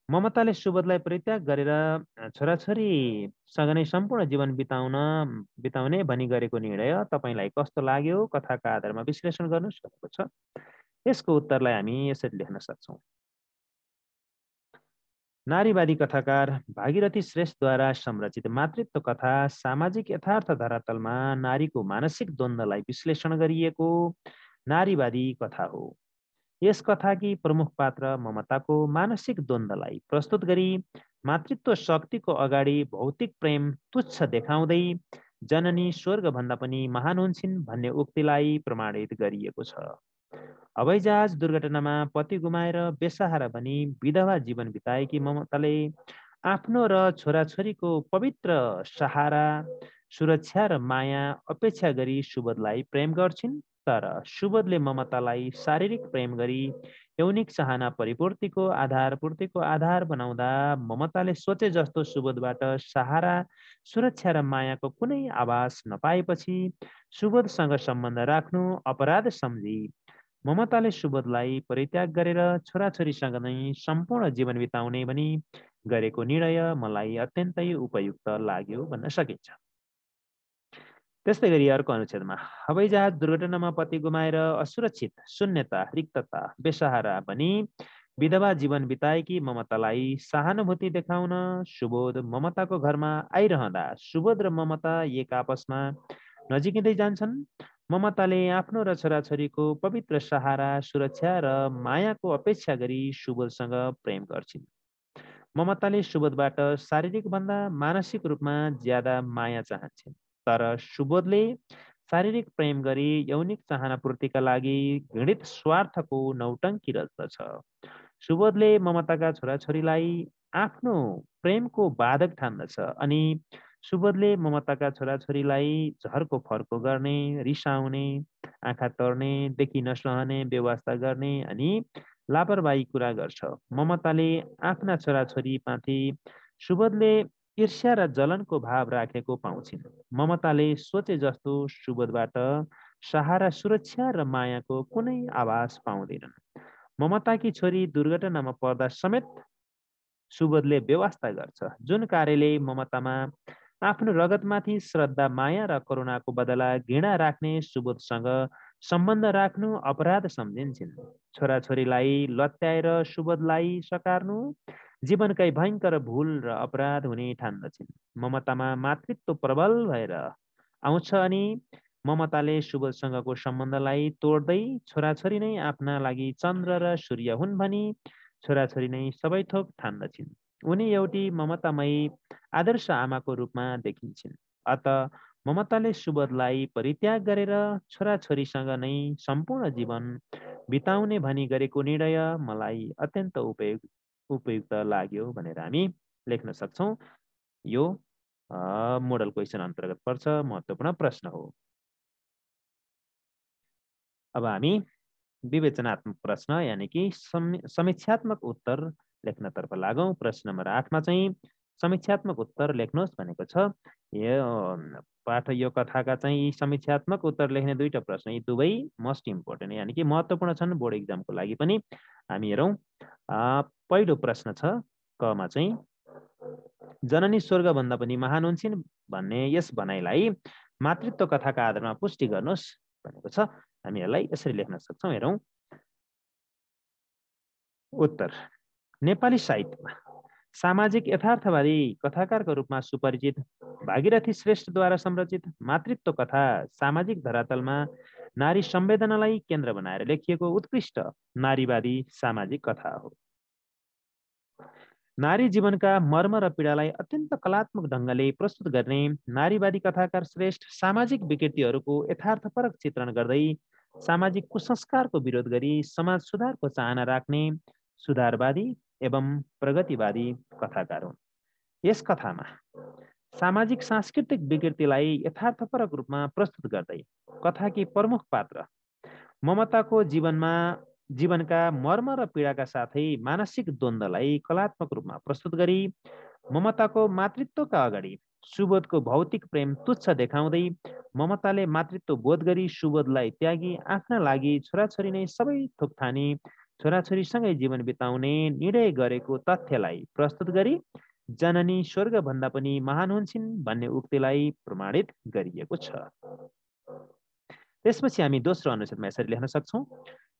ममताले सुबोधलाई परित्याग गरेर छोराछोरीसँग नै सम्पूर्ण जीवन बिताउने भनी गरेको निर्णय तपाईँलाई कस्तो लाग्यो? कथाका आधारमा विश्लेषण गर्नुहोस् भनेको छ। यसको उत्तरलाई हामी यसरी लेख्न सक्छौँ। नारीवादी कथाकार भागीरथी श्रेष्ठद्वारा संरचित मातृत्व कथा सामाजिक यथार्थ धरातलमा नारीको मानसिक द्वन्द्वलाई विश्लेषण गरिएको नारीवादी कथा हो। यस कथाकी प्रमुख पात्र ममताको मानसिक द्वन्द्वलाई प्रस्तुत गरी मातृत्व शक्तिको अगाडि भौतिक प्रेम तुच्छ देखाउँदै जननी स्वर्गभन्दा पनि महान हुन्छन् भन्ने उक्तिलाई प्रमाणित गरिएको छ। हवाईजहाज दुर्घटनामा पति गुमाएर बेसहारा बनी विधवा जीवन बिताएकी ममताले आफ्नो र छोराछोरीको पवित्र सहारा, सुरक्षा र माया अपेक्षा गरी सुबोधलाई प्रेम गर्छिन्। तर सुबोधले ममतालाई शारीरिक प्रेम गरी यौनिक चाहना पूर्तिको आधार बनाउँदा ममताले सोचे जस्तो सुबोधबाट सहारा, सुरक्षा र मायाको कुनै आभास नपाएपछि सुबोधसँग सम्बन्ध राख्नु अपराध सम्झी ममताले सुबोधलाई परित्याग गरेर छोराछोरीसँग नै सम्पूर्ण जीवन बिताउने भनी गरेको निर्णय मलाई अत्यन्तै उपयुक्त लाग्यो भन्न सकिन्छ। त्यस्तै गरी अर्को अनुच्छेदमा हवाईजहाज दुर्घटनामा पति गुमाएर असुरक्षित, शून्यता, रिक्तता, बेसहारा भनी विधवा जीवन बिताएकी ममतालाई सहानुभूति देखाउन सुबोध ममताको घरमा आइरहँदा सुबोध र ममता एक आपसमा नजिकिँदै जान्छन्। ममताले आफ्नो र छोराछोरीको पवित्र सहारा, सुरक्षा र मायाको अपेक्षा गरी सुबोधसँग प्रेम गर्छिन्। ममताले सुबोधबाट शारीरिक भन्दा मानसिक रूपमा ज्यादा माया चाहन्छन्। तर सुबोधले शारीरिक प्रेम गरी यौनिक चाहना पूर्तिका लागि घृणित स्वार्थको नौटङ्की रच्दछ। सुबोधले ममताका छोराछोरीलाई आफ्नो प्रेमको बाधक ठान्दछ अनि सुबोधले ममताका छोराछोरीलाई झर्को फर्को गर्ने, रिसाउने, आँखा तर्ने, देखि नसहने व्यवस्था गर्ने अनि लापरवाही कुरा गर्छ। ममताले आफ्ना छोराछोरीमाथि सुबोधले ईर्ष्या र जलनको भाव राखेको पाउँछिन्। ममताले सोचे जस्तो सुबोधबाट सहारा, सुरक्षा र मायाको कुनै आभास पाउँदैनन्। ममताकी छोरी दुर्घटनामा पर्दा समेत सुबोधले व्यवस्था गर्छ, जुन कार्यले ममतामा आफ्नो रगतमाथि श्रद्धा, माया र करुणाको बदला घृणा राख्ने सुबोधसँग सम्बन्ध राख्नु अपराध सम्झिन्छन्। छोराछोरीलाई लत्याएर सुबोधलाई सकार्नु जीवनकै भयङ्कर भूल र अपराध हुने ठान्दछन्। ममतामा मातृत्व प्रबल भएर आउँछ अनि ममताले सुबोधसँगको सम्बन्धलाई तोड्दै छोराछोरी नै आफ्ना लागि चन्द्र र सूर्य हुन् भनी छोराछोरी नै सबै थोक ठान्दछिन्। उनी एउटी ममतामयी आदर्श आमाको रूपमा देखिन्छन्। अत ममताले सुबोधलाई परित्याग गरेर छोराछोरीसँग नै सम्पूर्ण जीवन बिताउने भनी गरेको निर्णय मलाई अत्यन्त उपयुक्त लाग्यो भनेर हामी लेख्न सक्छौँ। यो मोडल क्वेसन अन्तर्गत पर्छ, महत्त्वपूर्ण प्रश्न हो। अब हामी विवेचनात्मक प्रश्न यानि कि समीक्षात्मक उत्तर लेख्नतर्फ लागौँ। प्रश्न नम्बर 8 मा चाहिँ समीक्षात्मक उत्तर लेख्नुहोस् भनेको छ। यो कथाका चाहिँ यी समीक्षात्मक उत्तर लेख्ने दुईटा प्रश्न, यी दुवै मोस्ट इम्पोर्टेन्ट यानि कि महत्त्वपूर्ण छन् बोर्ड इक्जामको लागि पनि। हामी हेरौँ, पहिलो प्रश्न छ कमा चाहिँ जननी स्वर्गभन्दा पनि महान हुन्छन् भन्ने यस भनाइलाई मातृत्व कथाका आधारमा पुष्टि गर्नुहोस् भनेको छ। हामी यसलाई यसरी लेख्न सक्छौँ। हेरौँ, उत्तर नेपाली साहित्यमा सामाजिक यथार्थवादी कथाकारको रूपमा सुपरिचित भागीरथी श्रेष्ठद्वारा संरचित मातृत्व कथा सामाजिक धरातलमा नारी संवेदनालाई केन्द्र बनाएर लेखिएको उत्कृष्ट नारीवादी सामाजिक कथा हो। नारी जीवनका मर्म र पीडालाई अत्यन्त कलात्मक ढङ्गले प्रस्तुत गर्ने नारीवादी कथाकार श्रेष्ठ सामाजिक विकृतिहरूको यथार्थपरक चित्रण गर्दै सामाजिक कुसंस्कारको विरोध गरी समाज सुधारको चाहना राख्ने सुधारवादी एवं प्रगतिवादी कथाकार हुन्। यस कथामा सामाजिक सांस्कृतिक विकृतिलाई यथार्थपरक रूपमा प्रस्तुत गर्दै कथाकी प्रमुख पात्र ममताको जीवनका मर्म र पीडाका साथै मानसिक द्वन्द्वलाई कलात्मक रूपमा प्रस्तुत गरी ममताको मातृत्वका अगाडि सुबोधको भौतिक प्रेम तुच्छ देखाउँदै ममताले मातृत्व बोध गरी सुबोधलाई त्यागी आफ्ना लागि छोराछोरी नै सबै थोक ठानी छोराछोरीसँगै जीवन बिताउने निर्णय गरेको तथ्यलाई प्रस्तुत गरी जननी स्वर्गभन्दा पनि महान हुन्छन् भन्ने उक्तिलाई प्रमाणित गरिएको छ। त्यसपछि हामी दोस्रो अनुच्छेदमा यसरी लेख्न सक्छौँ,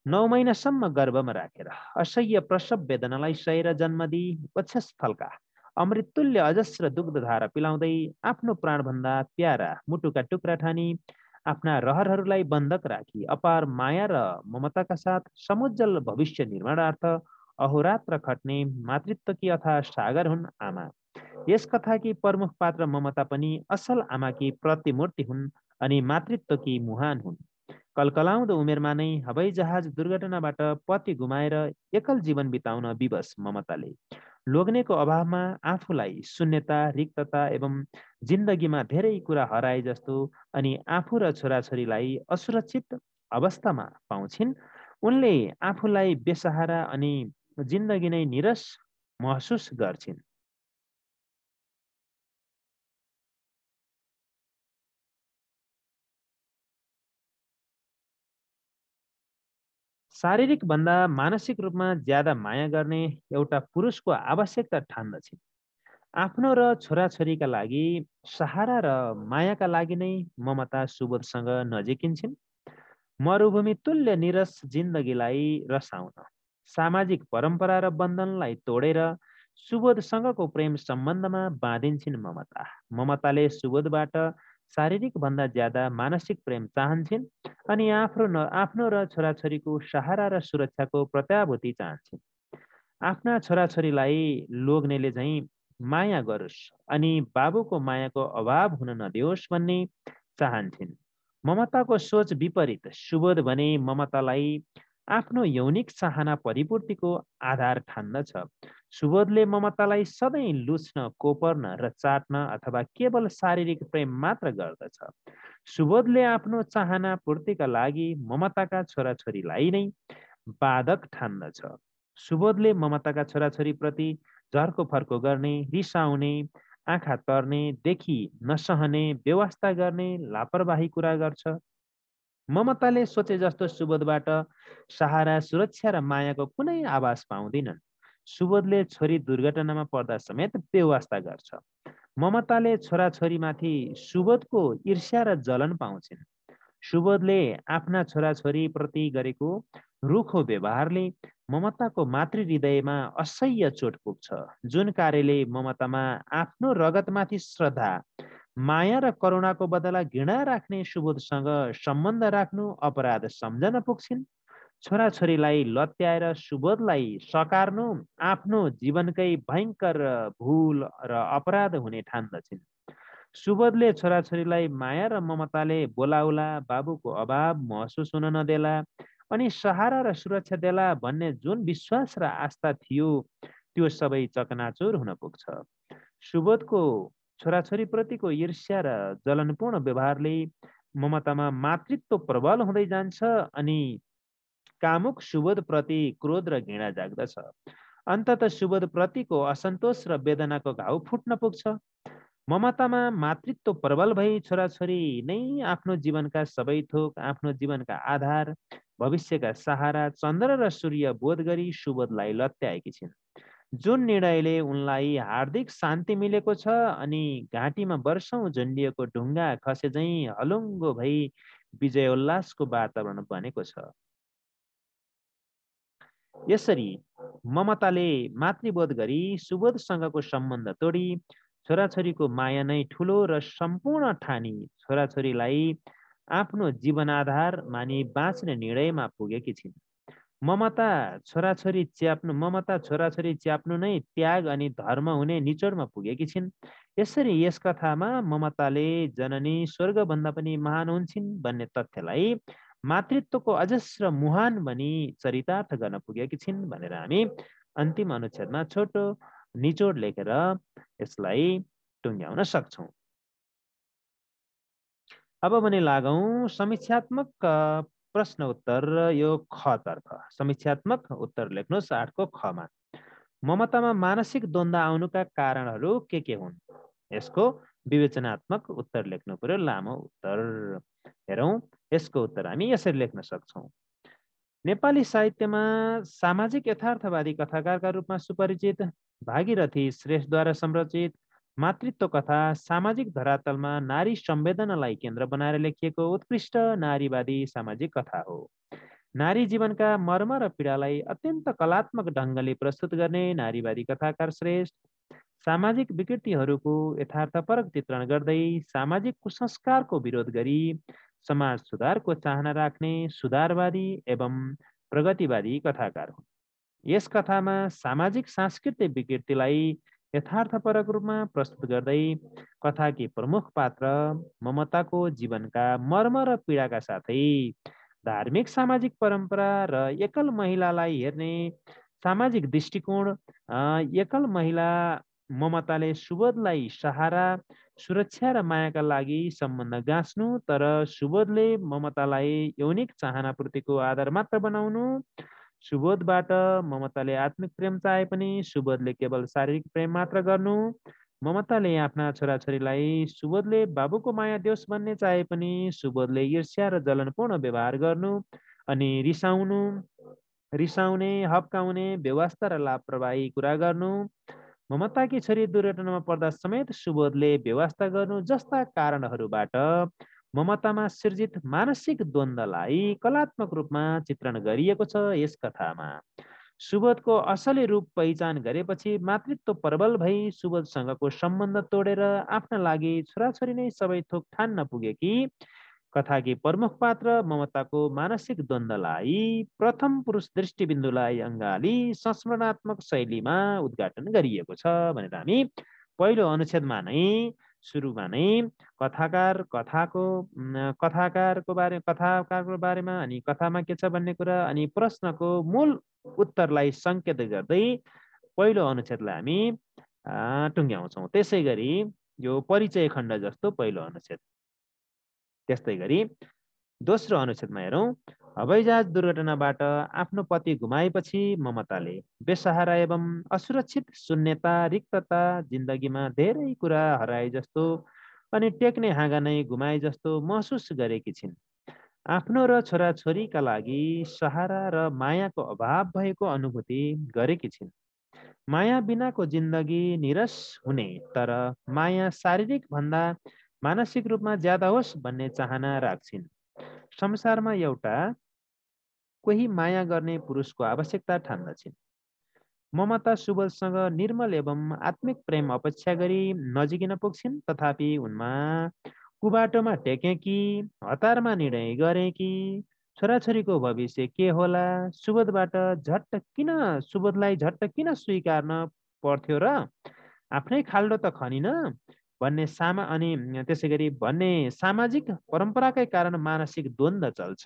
9 महिनासम्म गर्भमा राखेर असह्य प्रसव वेदनालाई सहेर जन्म दिई वक्षस्थलका अमृततुल्य अजस्र दुग्धधारा पिलाउँदै आफ्नो प्राणभन्दा प्यारा मुटुका टुक्रा ठानी आफ्ना रहरहरूलाई बन्धक राखी अपार माया र ममताका साथ समुज्जल भविष्य निर्माणार्थ अहोरात्र खट्ने मातृत्वकी अथाह सागर हुन् आमा। यस कथाकी प्रमुख पात्र ममता पनि असल आमाकी प्रतिमूर्ति हुन् अनि मातृत्वकी मुहान हुन्। कलकलाउँदो उमेरमा नै हवाईजहाज दुर्घटनाबाट पति गुमाएर एकल जीवन बिताउन विवश ममताले लोग्नेको अभावमा आफूलाई शून्यता, रिक्तता एवं जिन्दगीमा धेरै कुरा हराए जस्तो अनि आफू र छोराछोरीलाई असुरक्षित अवस्थामा पाउँछिन्। उनले आफूलाई बेसहारा अनि जिन्दगी नै निरस महसुस गर्छिन्। शारीरिक भन्दा मानसिक रूपमा ज्यादा माया गर्ने एउटा पुरुषको आवश्यकता ठान्दछिन्। आफ्नो र छोराछोरीका लागि सहारा र मायाका लागि नै ममता सुबोधसँग नजिकिन्छन्। मरुभूमि तुल्य निरस जिन्दगीलाई रसाउन सामाजिक परम्परा र बन्धनलाई तोडेर सुबोधसँगको प्रेम सम्बन्धमा बाँधिन्छन् ममता। ममताले सुबोधबाट शारीरिक भन्दा ज्यादा मानसिक प्रेम चाहन्छन् अनि आफ्नो र छोराछोरीको सहारा र सुरक्षाको प्रत्याभूति चाहन्छन्। आफ्ना छोराछोरीलाई लोग्नेले झैँ माया गरोस् अनि बाबुको मायाको अभाव हुन नदियोस् भन्ने चाहन्छन्। ममताको सोच विपरीत सुबोध भने ममतालाई आफ्नो यौनिक चाहना परिपूर्तिको आधार ठान्दछ। सुबोधले ममतालाई सधैँ लुच्न, कोपर्न र चाट्न अथवा केवल शारीरिक प्रेम मात्र गर्दछ। सुबोधले आफ्नो चाहना पूर्तिका लागि ममताका छोराछोरीलाई नै बाधक ठान्दछ। सुबोधले ममताका छोराछोरीप्रति झर्को फर्को गर्ने, रिसाउने, आँखा तर्ने, देखि नसहने, बेवास्ता गर्ने, लापरवाही कुरा गर्छ। ममताले सोचे जस्तो सुबोधबाट सहारा, सुरक्षा र मायाको कुनै आभास पाउँदिनन्। सुबोधले छोरी दुर्घटनामा पर्दा समेत बेवास्ता गर्छ। ममताले छोराछोरीमाथि सुबोधको ईर्ष्या र जलन पाउँछिन्। सुबोधले आफ्ना छोराछोरीप्रति गरेको रुखो व्यवहारले ममताको मातृ हृदयमा असह्य चोट पुग्छ, जुन कार्यले ममतामा आफ्नो रगतमाथि श्रद्धा, माया र करुणाको बदला घृणा राख्ने सुबोधसँग सम्बन्ध राख्नु अपराध सम्झन पुग्छिन्। छोराछोरीलाई लत्याएर सुबोधलाई सकार्नु आफ्नो जीवनकै भयङ्कर भूल र अपराध हुने ठान्दछिन्। सुबोधले छोराछोरीलाई माया र ममताले बोलाउला, बाबुको अभाव महसुस हुन नदेला अनि सहारा र सुरक्षा देला भन्ने जुन विश्वास र आस्था थियो त्यो सबै चकनाचुर हुन पुग्छ। सुबोधको छोराछोरीप्रतिको ईर्ष्या र जलनपूर्ण व्यवहारले ममतामा मातृत्व प्रबल हुँदै जान्छ अनि कामुक सुबोधप्रति क्रोध र घृणा जाग्दछ। अन्ततः सुबोधप्रतिको असन्तोष र वेदनाको घाउ फुट्न पुग्छ। ममतामा मातृत्व प्रबल भई छोराछोरी नै आफ्नो जीवनका सबै थोक, आफ्नो जीवनका आधार, भविष्यका सहारा, चन्द्र र सूर्य बोध गरी सुबोधलाई लत्याएकी छिन्। जुन निर्णयले उनलाई हार्दिक शान्ति मिलेको छ अनि घाँटीमा वर्षौं झुन्डिएको ढुङ्गा खसे झैँ हलुङ्गो भई विजयोल्लासको वातावरण बनेको छ। यसरी ममताले मातृबोध गरी सुबोधसँगको सम्बन्ध तोडी छोराछोरीको माया नै ठुलो र सम्पूर्ण ठानी छोराछोरीलाई आफ्नो जीवनाधार मानि बाँच्ने निर्णयमा पुगेकी छिन्। ममता छोराछोरी च्याप्नु नै त्याग अनि धर्म हुने निचोडमा पुगेकी छिन्। यसरी यस कथामा ममताले जननी स्वर्गभन्दा पनि महान हुन्छन् भन्ने तथ्यलाई मातृत्वको अजस्र मुहान भनी चरितार्थ गर्न पुगेकी छिन् भनेर हामी अन्तिम अनुच्छेदमा छोटो निचोड लेखेर यसलाई टुङ्ग्याउन सक्छौँ। अब भने लागौँ समीक्षात्मक प्रश्न उत्तर यो खतर्फ। समीक्षात्मक उत्तर लेख्नुहोस् 8 को खमा। ममतामा मानसिक द्वन्द्व आउनुका कारणहरू के हुन्? यसको विवेचनात्मक उत्तर लेख्नु पर्यो, लामो उत्तर। हेरौँ यसको उत्तर हामी यसरी लेख्न सक्छौँ। नेपाली साहित्यमा सामाजिक यथार्थवादी कथाकारका रूपमा सुपरिचित भागीरथी श्रेष्ठद्वारा संरचित मातृत्व कथा सामाजिक धरातलमा नारी संवेदनालाई केन्द्र बनाएर लेखिएको उत्कृष्ट नारीवादी सामाजिक कथा हो। नारी जीवनका मर्म र पीडालाई अत्यन्त कलात्मक ढङ्गले प्रस्तुत गर्ने नारीवादी कथाकार श्रेष्ठ सामाजिक विकृतिहरूको यथार्थपरक चित्रण गर्दै सामाजिक कुसंस्कारको विरोध गरी समाज सुधारको चाहना राख्ने सुधारवादी एवं प्रगतिवादी कथाकार हुन्। यस कथामा सामाजिक सांस्कृतिक विकृतिलाई यथार्थपरक रूपमा प्रस्तुत गर्दै कथाकी प्रमुख पात्र ममताको जीवनका मर्म र पीडाका साथै धार्मिक सामाजिक परम्परा र एकल महिलालाई हेर्ने सामाजिक दृष्टिकोण एकल महिला ममताले सुबोधलाई सहारा सुरक्षा र मायाका लागि सम्बन्ध गाँच्नु तर सुबोधले ममतालाई यौनिक चाहनापूर्तिको आधार मात्र बनाउनु सुबोधबाट ममताले आत्मिक प्रेम चाहे पनि सुबोधले केवल शारीरिक प्रेम मात्र गर्नु ममताले आफ्ना छोराछोरीलाई सुबोधले बाबुको माया देओस् भन्ने चाहे पनि सुबोधले ईर्ष्या र जलनपूर्ण व्यवहार गर्नु अनि रिसाउने हप्काउने व्यवस्था र लापरवाही कुरा गर्नु ममताकी छोरी दुर्घटनामा पर्दा समेत सुबोधले व्यवस्था गर्नु जस्ता कारणहरूबाट ममतामा सिर्जित मानसिक द्वन्द्वलाई कलात्मक रूपमा चित्रण गरिएको छ। यस कथामा सुबोधको असली रूप पहिचान गरेपछि मातृत्व प्रबल भई सुबोधसँगको सम्बन्ध तोडेर आफ्ना लागि छोराछोरी नै सबै थोक ठान्न पुगेकी कथाकी प्रमुख पात्र ममताको मानसिक द्वन्द्वलाई प्रथम पुरुष दृष्टिबिन्दुलाई अँगाली संस्मरणात्मक शैलीमा उद्घाटन गरिएको छ भनेर हामी पहिलो अनुच्छेदमा नै सुरुमा नै कथाकारको बारेमा अनि कथामा के छ भन्ने कुरा अनि प्रश्नको मूल उत्तरलाई सङ्केत गर्दै पहिलो अनुच्छेदलाई हामी टुङ्ग्याउँछौँ। त्यसै गरी यो परिचय खण्ड जस्तो पहिलो अनुच्छेद। त्यस्तै गरी दोस्रो अनुच्छेदमा हेरौँ हवाईजहाज दुर्घटनाबाट आफ्नो पति गुमाएपछि ममताले बेसहारा एवं असुरक्षित शून्यता रिक्तता जिन्दगीमा धेरै कुरा हराए जस्तो अनि टेक्ने हाँगा नै गुमाए जस्तो महसुस गरेकी छिन्। आफ्नो र छोराछोरीका लागि सहारा र मायाको अभाव भएको अनुभूति गरेकी छिन्। माया बिनाको जिन्दगी निरस हुने तर माया शारीरिक भन्दा मानसिक रूपमा ज्यादा होस् भन्ने चाहना राख्छिन्। संसारमा एउटा कोही माया गर्ने पुरुषको आवश्यकता ठान्दछिन्। ममता सुबोधसँग निर्मल एवं आत्मिक प्रेम अपेक्षा गरी नजिकिन पुग्छिन् तथापि उनमा कुबाटोमा टेके कि हतारमा निर्णय गरे कि छोराछोरीको भविष्य के होला सुबोधलाई झट्ट किन स्वीकार्न पर्थ्यो र आफ्नै खाल्डो त खनिन भन्ने सामाजिक परम्पराकै कारण मानसिक द्वन्द्व चल्छ।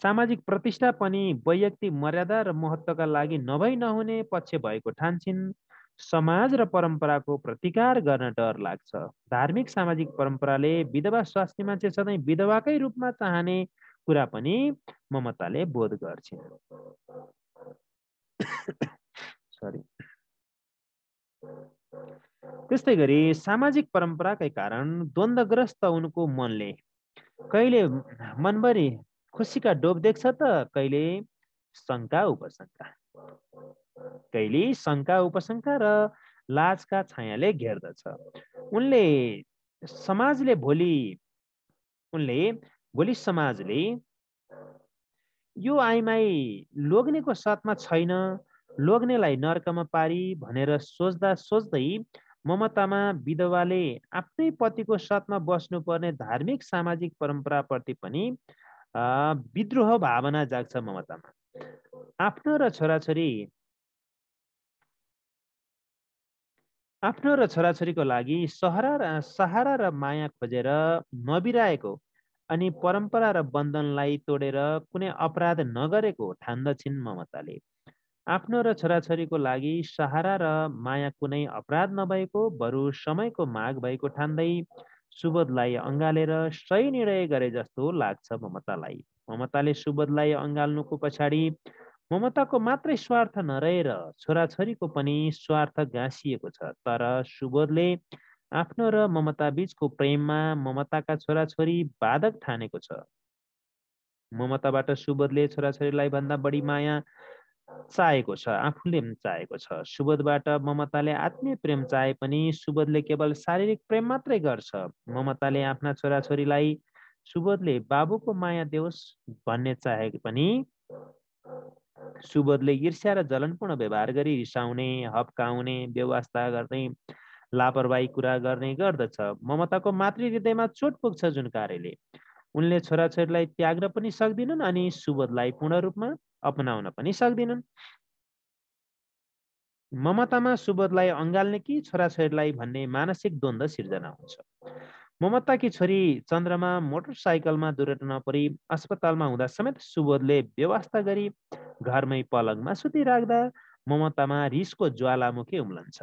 सामाजिक प्रतिष्ठा पनि वैयक्तिक मर्यादा र महत्त्वका लागि नभई नहुने पक्ष भएको ठान्छिन्। समाज र परम्पराको प्रतिकार गर्न डर लाग्छ। धार्मिक सामाजिक परम्पराले विधवा स्वास्नी मान्छे सधैँ विधवाकै रूपमा चाहने कुरा पनि ममताले बोध गर्छिन्। त्यस्तै गरी सामाजिक परम्पराकै कारण द्वन्द्वग्रस्त उनको मनले कहिले मनभरि खुसीका डोब देख्छ त कहिले शङ्का उपशङ्का र लाजका छायाले घेर्दछ। उनले भोलि समाजले यो आइमाई लोग्नेको साथमा छैन लोग्नेलाई नर्कमा पारी भनेर सोच्दै ममतामा विधवाले आफ्नै पतिको साथमा बस्नुपर्ने धार्मिक सामाजिक परम्पराप्रति पनि विद्रोह भावना जाग्छ ममतामा। आफ्नो र छोराछोरीको लागि सहारा र माया खोजेर नबिराएको अनि परम्परा र बन्धनलाई तोडेर कुनै अपराध नगरेको ठान्दछिन् ममताले। आफ्नो र छोराछोरीको लागि सहारा र माया कुनै अपराध नभएको बरु समयको माग भएको ठान्दै सुबोधलाई अँगालेर सही निर्णय गरे जस्तो लाग्छ ममतालाई। ममताले सुबोधलाई अँगाल्नुको पछाडि ममताको मात्रै स्वार्थ नरहेर छोराछोरीको पनि स्वार्थ गाँसिएको छ। तर सुबोधले आफ्नो र ममता बीचको प्रेममा ममताका छोराछोरी बाधक ठानेको छ। ममताबाट सुबोधले छोराछोरीलाई भन्दा बढी माया चाहेको छ, आफूले चाहेको छ। सुबोधबाट ममताले आत्मीय प्रेम चाहे पनि सुबोधले केवल शारीरिक प्रेम मात्रै गर्छ। ममताले आफ्ना छोराछोरीलाई सुबोधले बाबुको माया देओस् भन्ने चाहे पनि सुबोधले ईर्ष्या र जलनपूर्ण व्यवहार गरी रिसाउने, हप्काउने, व्यवस्था गर्ने, लापरवाही कुरा गर्ने गर्दछ। ममताको मातृ हृदयमा चोट पुग्छ जुन कार्यले उनले छोराछोरीलाई त्याग्न पनि सक्दिनन् अनि सुबोधलाई पूर्ण रूपमा अपनाउन पनि सक्दिनन्। ममतामा सुबोधलाई अँगाल्ने कि छोराछोरीलाई भन्ने मानसिक द्वन्द्व सिर्जना हुन्छ। ममताकी छोरी चन्द्रमा मोटरसाइकलमा दुर्घटना परि अस्पतालमा हुँदा समेत सुबोधले व्यवस्था गरी घरमै पलङमा सुतिराख्दा ममतामा रिसको ज्वालामुखी उम्लन्छ।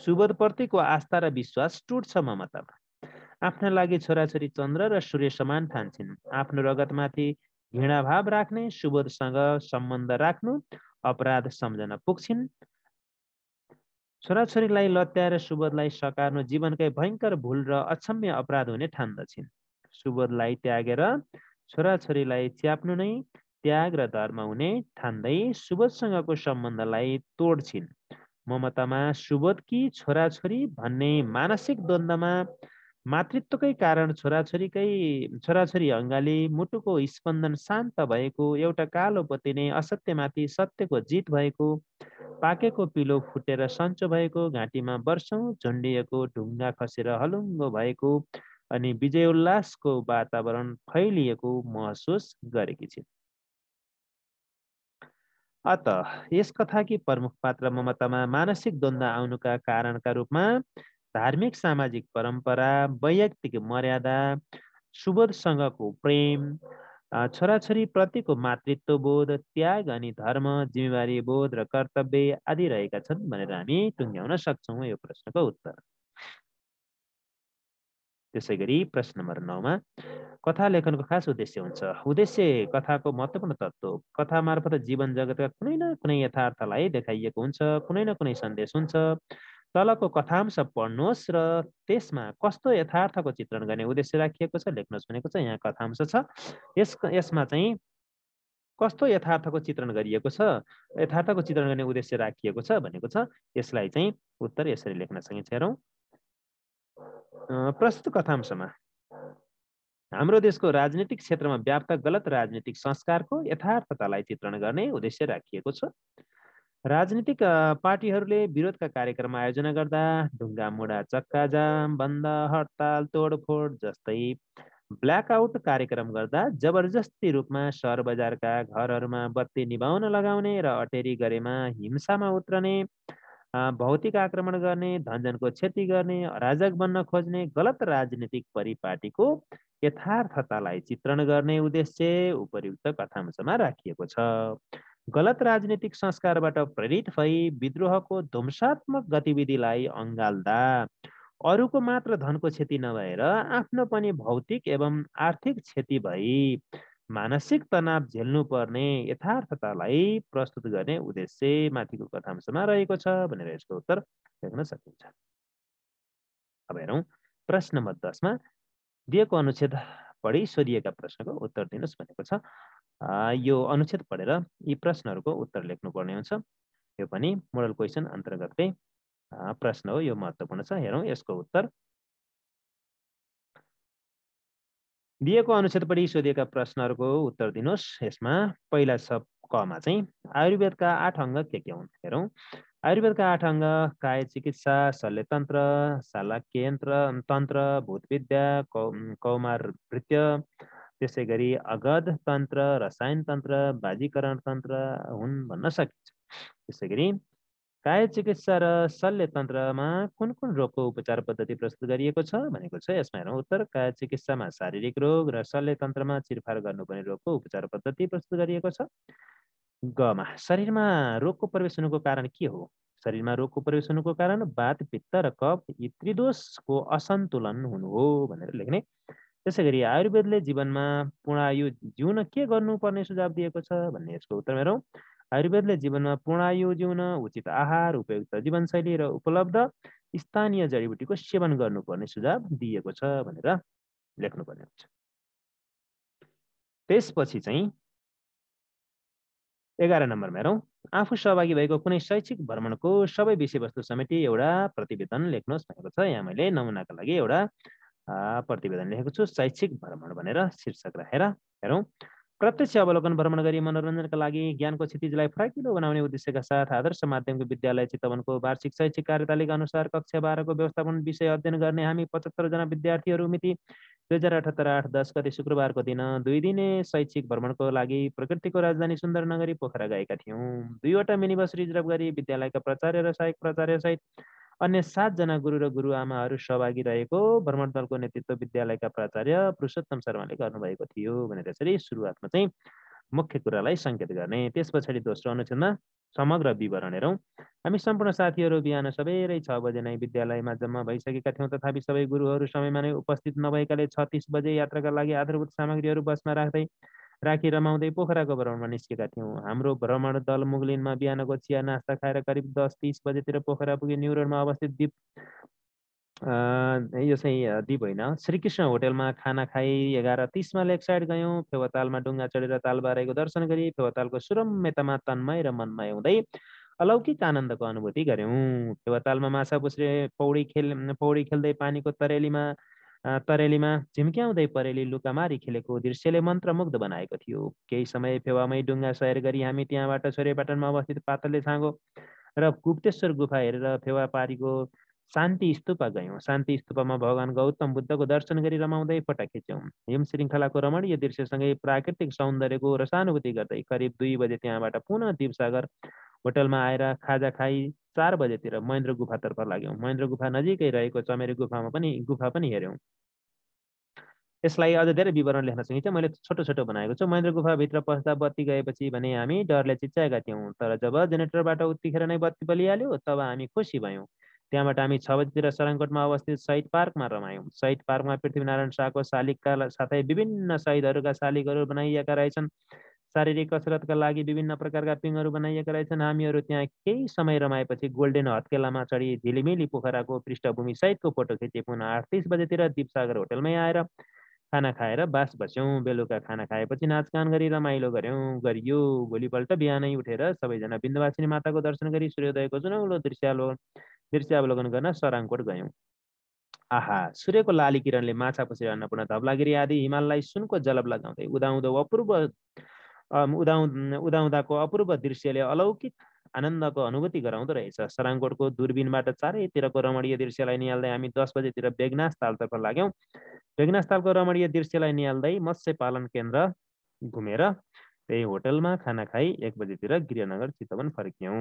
सुबोधप्रतिको आस्था र विश्वास टुट्छ ममतामा। आफ्ना लागि छोराछोरी चन्द्र र सूर्य समान ठान्छिन्। आफ्नो रगतमाथि घृणाभाव राख्ने सुबोधसँग सम्बन्ध राख्नु अपराध सम्झन पुग्छिन्। छोराछोरीलाई लत्याएर सुबोधलाई सकार्नु जीवनकै भयङ्कर भूल र अक्षम्य अपराध हुने ठान्दछिन्। सुबोधलाई त्यागेर छोराछोरीलाई च्याप्नु नै त्याग र धर्म हुने ठान्दै सुबोधसँगको सम्बन्धलाई तोड्छिन्। ममतामा सुबोधकी छोराछोरी भन्ने मानसिक द्वन्द्वमा मातृत्वकै कारण छोराछोरी अङ्गाली मुटुको स्पन्दन शान्त भएको, एउटा कालो पतिने असत्यमाथि सत्यको जित भएको, पाकेको पिलो फुटेर सन्चो भएको, घाँटीमा वर्षौं झुन्डिएको ढुङ्गा खसेर हलुङ्गो भएको अनि विजय उल्लासको वातावरण फैलिएको महसुस गरेकी छिन्। अत यस कथाकी प्रमुख पात्र ममतामा मानसिक द्वन्द्व आउनुका कारणका रूपमा धार्मिक सामाजिक परम्परा, वैयक्तिक मर्यादा, सुबोधसँगको प्रेम, छोराछोरी प्रतिको मातृत्व बोध, त्याग अनि धर्म, जिम्मेवारी बोध र कर्तव्य आदि रहेका छन् भनेर हामी टुङ्ग्याउन सक्छौँ यो प्रश्नको उत्तर। त्यसै गरी प्रश्न नम्बर 9मा कथा लेखनको खास उद्देश्य हुन्छ। उद्देश्य कथाको महत्त्वपूर्ण तत्त्व। कथा मार्फत जीवन जगतका कुनै न कुनै यथार्थलाई देखाइएको हुन्छ, कुनै न कुनै सन्देश हुन्छ। तलको कथांश पढ्नुहोस् र त्यसमा कस्तो यथार्थको चित्रण गर्ने उद्देश्य राखिएको छ लेख्नुहोस् भनेको छ। यहाँ कथांश छ, यसमा चाहिँ कस्तो यथार्थको चित्रण गरिएको छ, यथार्थको चित्रण गर्ने उद्देश्य राखिएको छ भनेको छ। यसलाई चाहिँ उत्तर यसरी लेख्न सकिन्छ। हेरौँ प्रस्तुत कथांशमा हाम्रो देशको राजनीतिक क्षेत्रमा व्याप्त गलत राजनीतिक संस्कारको यथार्थतालाई चित्रण गर्ने उद्देश्य राखिएको छ। राजनीतिक पार्टीहरूले विरोधका कार्यक्रम आयोजना गर्दा ढुङ्गा मुढा चक्का जाम, बन्द, हडताल, तोडफोड जस्तै ब्ल्याकआउट कार्यक्रम गर्दा जबरजस्ती रूपमा सहर बजारका घरहरूमा बत्ती निभाउन लगाउने र अटेरी गरेमा हिंसामा उत्रने, भौतिक आक्रमण गर्ने, धनजनको क्षति गर्ने, अराजक बन्न खोज्ने गलत राजनीतिक परिपाटीको यथार्थतालाई चित्रण गर्ने उद्देश्य उपर्युक्त कथांशमा राखिएको छ। गलत राजनीतिक संस्कारबाट प्रेरित भई विद्रोहको ध्वंसात्मक गतिविधिलाई अँगाल्दा अरूको मात्र धनको क्षति नभएर आफ्नो पनि भौतिक एवं आर्थिक क्षति भई मानसिक तनाव झेल्नु पर्ने यथार्थतालाई प्रस्तुत गर्ने उद्देश्य माथिको कथांशमा रहेको छ भनेर यसको उत्तर लेख्न सकिन्छ। अब हेरौँ प्रश्न नम्बर 10मा दिएको अनुच्छेद पढी सोधिएका प्रश्नको उत्तर दिनुहोस् भनेको छ। यो अनुच्छेद पढेर यी प्रश्नहरूको उत्तर लेख्नुपर्ने हुन्छ। यो पनि मोडल क्वेसन अन्तर्गतकै प्रश्न हो, यो महत्त्वपूर्ण छ। हेरौँ यसको उत्तर। दिएको अनुच्छेद पढी सोधिएका प्रश्नहरूको उत्तर दिनुहोस्। यसमा पहिला छ कमा चाहिँ आयुर्वेदका 8 अङ्ग के हुन्। हेरौँ आयुर्वेदका 8 अङ्ग काय चिकित्सा, शल्यतन्त्र, शालाक्ययन्त्र तन्त्र, भूतविद्या, कौमारभृत्य, त्यसै गरी अगध तन्त्र, रसायन तन्त्र, बाजीकरण तन्त्र हुन् भन्न सकिन्छ। त्यसै गरी काय चिकित्सा र शल्यतन्त्रमा कुन कुन रोगको उपचार पद्धति प्रस्तुत गरिएको छ भनेको छ। यसमा हेरौँ उत्तर। काय चिकित्सामा शारीरिक रोग र शल्यतन्त्रमा चिरफार गर्नुपर्ने रोगको उपचार पद्धति प्रस्तुत गरिएको छ। गमा शरीरमा रोगको प्रवेश हुनुको कारण के हो। शरीरमा रोगको प्रवेश हुनुको कारण वात, पित्त र कफ यी त्रिदोषको असन्तुलन हुनु हो भनेर लेख्ने। त्यसै गरी आयुर्वेदले जीवनमा पूर्णायु जिउन के गर्नुपर्ने सुझाव दिएको छ भन्ने यसको उत्तर हेरौँ। आयुर्वेदले जीवनमा पूर्णायु जिउन उचित आहार, उपयुक्त जीवनशैली र उपलब्ध स्थानीय जडीबुटीको सेवन गर्नुपर्ने सुझाव दिएको छ भनेर लेख्नुपर्ने हुन्छ। त्यसपछि चाहिँ 11 नम्बरमा हेरौँ, आफू सहभागी भएको कुनै शैक्षिक भ्रमणको सबै विषयवस्तु समेटी एउटा प्रतिवेदन लेख्नुहोस् भनेको छ। यहाँ मैले नमुनाका लागि एउटा प्रतिवेदन लेखेको छु, शैक्षिक भ्रमण भनेर शीर्षक राखेर। हेरौँ, प्रत्यक्ष अवलोकन भ्रमण गरी मनोरञ्जनका लागि ज्ञानको क्षितिजलाई फराकिलो बनाउने उद्देश्यका साथ आदर्श माध्यमिक विद्यालय चितवनको वार्षिक शैक्षिक कार्यतालिका अनुसार कक्षा 12 को व्यवस्थापन विषय अध्ययन गर्ने हामी 75 जना विद्यार्थीहरू मिति 2078 8 10 गते शुक्रबारको दिन 2 दिने शैक्षिक भ्रमणको लागि प्रकृतिको राजधानी सुन्दर नगरी पोखरा गएका थियौँ। 2वटा मिनी बस रिजर्भ गरी विद्यालयका प्राचार्य र सहायक प्राचार्य सहित अन्य 7 जना गुरु र गुरुआमाहरू सहभागी रहेको भ्रमण दलको नेतृत्व विद्यालयका प्राचार्य पुरुषोत्तम शर्माले गर्नुभएको थियो भनेर यसरी सुरुवातमा चाहिँ मुख्य कुरालाई सङ्केत गर्ने। त्यस पछाडि दोस्रो अनुच्छेदमा समग्र विवरण हेरौँ। हामी सम्पूर्ण साथीहरू बिहान सबेरै 6 बजे नै विद्यालयमा जम्मा भइसकेका थियौँ, तथापि सबै गुरुहरू समयमा नै उपस्थित नभएकाले 36 बजे यात्राका लागि आधारभूत सामग्रीहरू बसमा राखी रमाउँदै पोखराको भ्रमणमा निस्केका थियौँ। हाम्रो भ्रमण दल मुगलिनमा बिहानको चिया नास्ता खाएर करिब 10:30 बजेतिर पोखरा पुगे। न्यु रोडमा अवस्थित यो चाहिँ दिप होइन, श्रीकृष्ण होटेलमा खाना खाई 11:30 मा लेक साइड गयौँ। फेवातालमा डुङ्गा चढेर तालबारेको दर्शन गरी फेवातालको सुरम्यतामा तन्मय र मनमय हुँदै अलौकिक आनन्दको अनुभूति गऱ्यौँ। फेवातालमा माछा पुछ्रे पौडी खेल्दै पानीको तरेलीमा झिम्क्याउँदै परेली लुकामारी खेलेको दृश्यले मन्त्रमुग्ध बनाएको थियो। केही समय फेवामै डुङ्गा सयर गरी हामी त्यहाँबाट छोरेपाटनमा अवस्थित पातले छाँगो र गुप्तेश्वर गुफा हेरेर फेवा पारीको शान्ति स्तूपा गयौँ। शान्ति स्तूपमा भगवान गौतम बुद्धको दर्शन गरी रमाउँदै फोटा खिच्यौँ। हिम श्रृङ्खलाको रमणीय दृश्यसँगै प्राकृतिक सौन्दर्यको रसानुभूति गर्दै करिब 2 बजे त्यहाँबाट पुनः दिपसागर होटलमा आएर खाजा खाई 4 बजेतिर महेन्द्र गुफातर्फ लाग्यौँ। महेन्द्र गुफा नजिकै रहेको चमेरे गुफा पनि हेऱ्यौँ। यसलाई अझ धेरै विवरण लेख्न सकिन्छ, मैले छोटो छोटो बनाएको छु। महेन्द्र गुफाभित्र पस्दा बत्ती गएपछि भने हामी डरले चिच्चाएका थियौँ, तर जब जेनेरेटरबाट उत्तिखेर नै बत्ती बलिहाल्यो तब हामी खुसी भयौँ। त्यहाँबाट हामी 6 बजीतिर सराङकोटमा अवस्थित शहीद पार्कमा रमायौँ। शहीद पार्कमा पृथ्वीनारायण शाहको शालिगका साथै विभिन्न शहीदहरूका शालिगहरू बनाइएका रहेछन्। शारीरिक कसरतका लागि विभिन्न प्रकारका पिङहरू बनाइएका रहेछन्। हामीहरू त्यहाँ केही समय रमाएपछि गोल्डेन हत्केलामा चढी झिलिमिली पोखराको पृष्ठभूमि सहितको फोटो खिचे पुनः 8:30 बजेतिर दिपसागर होटलमै आएर खाना खाएर बास बस्यौँ। बेलुका खाना खाएपछि नाचगान गरी रमाइलो गरियो। भोलिपल्ट बिहानै उठेर सबैजना विन्ध्यवासिनी माताको दर्शन गरी सूर्योदयको सुनौलो दृश्यावलोकन गर्न सराङकोट गयौँ। आहा, सूर्यको लाली किरणले माछा पुछ्रे अन्नपूर्ण धवलागिरी आदि हिमाललाई सुनको जलब लगाउँदै उदाउँदाको अपूर्व दृश्यले अलौकिक आनन्दको अनुभूति गराउँदो रहेछ। सराङकोटको दूरबिनबाट चारैतिरको रमणीय दृश्यलाई निहाल्दै हामी 10 बजेतिर बेगनास तालतर्फ लाग्यौँ। बेगनास तालको रमणीय दृश्यलाई निहाल्दै मत्स्य पालन केन्द्र घुमेर त्यही होटलमा खाना खाई 1 बजेतिर गृहनगर चितवन फर्क्यौँ।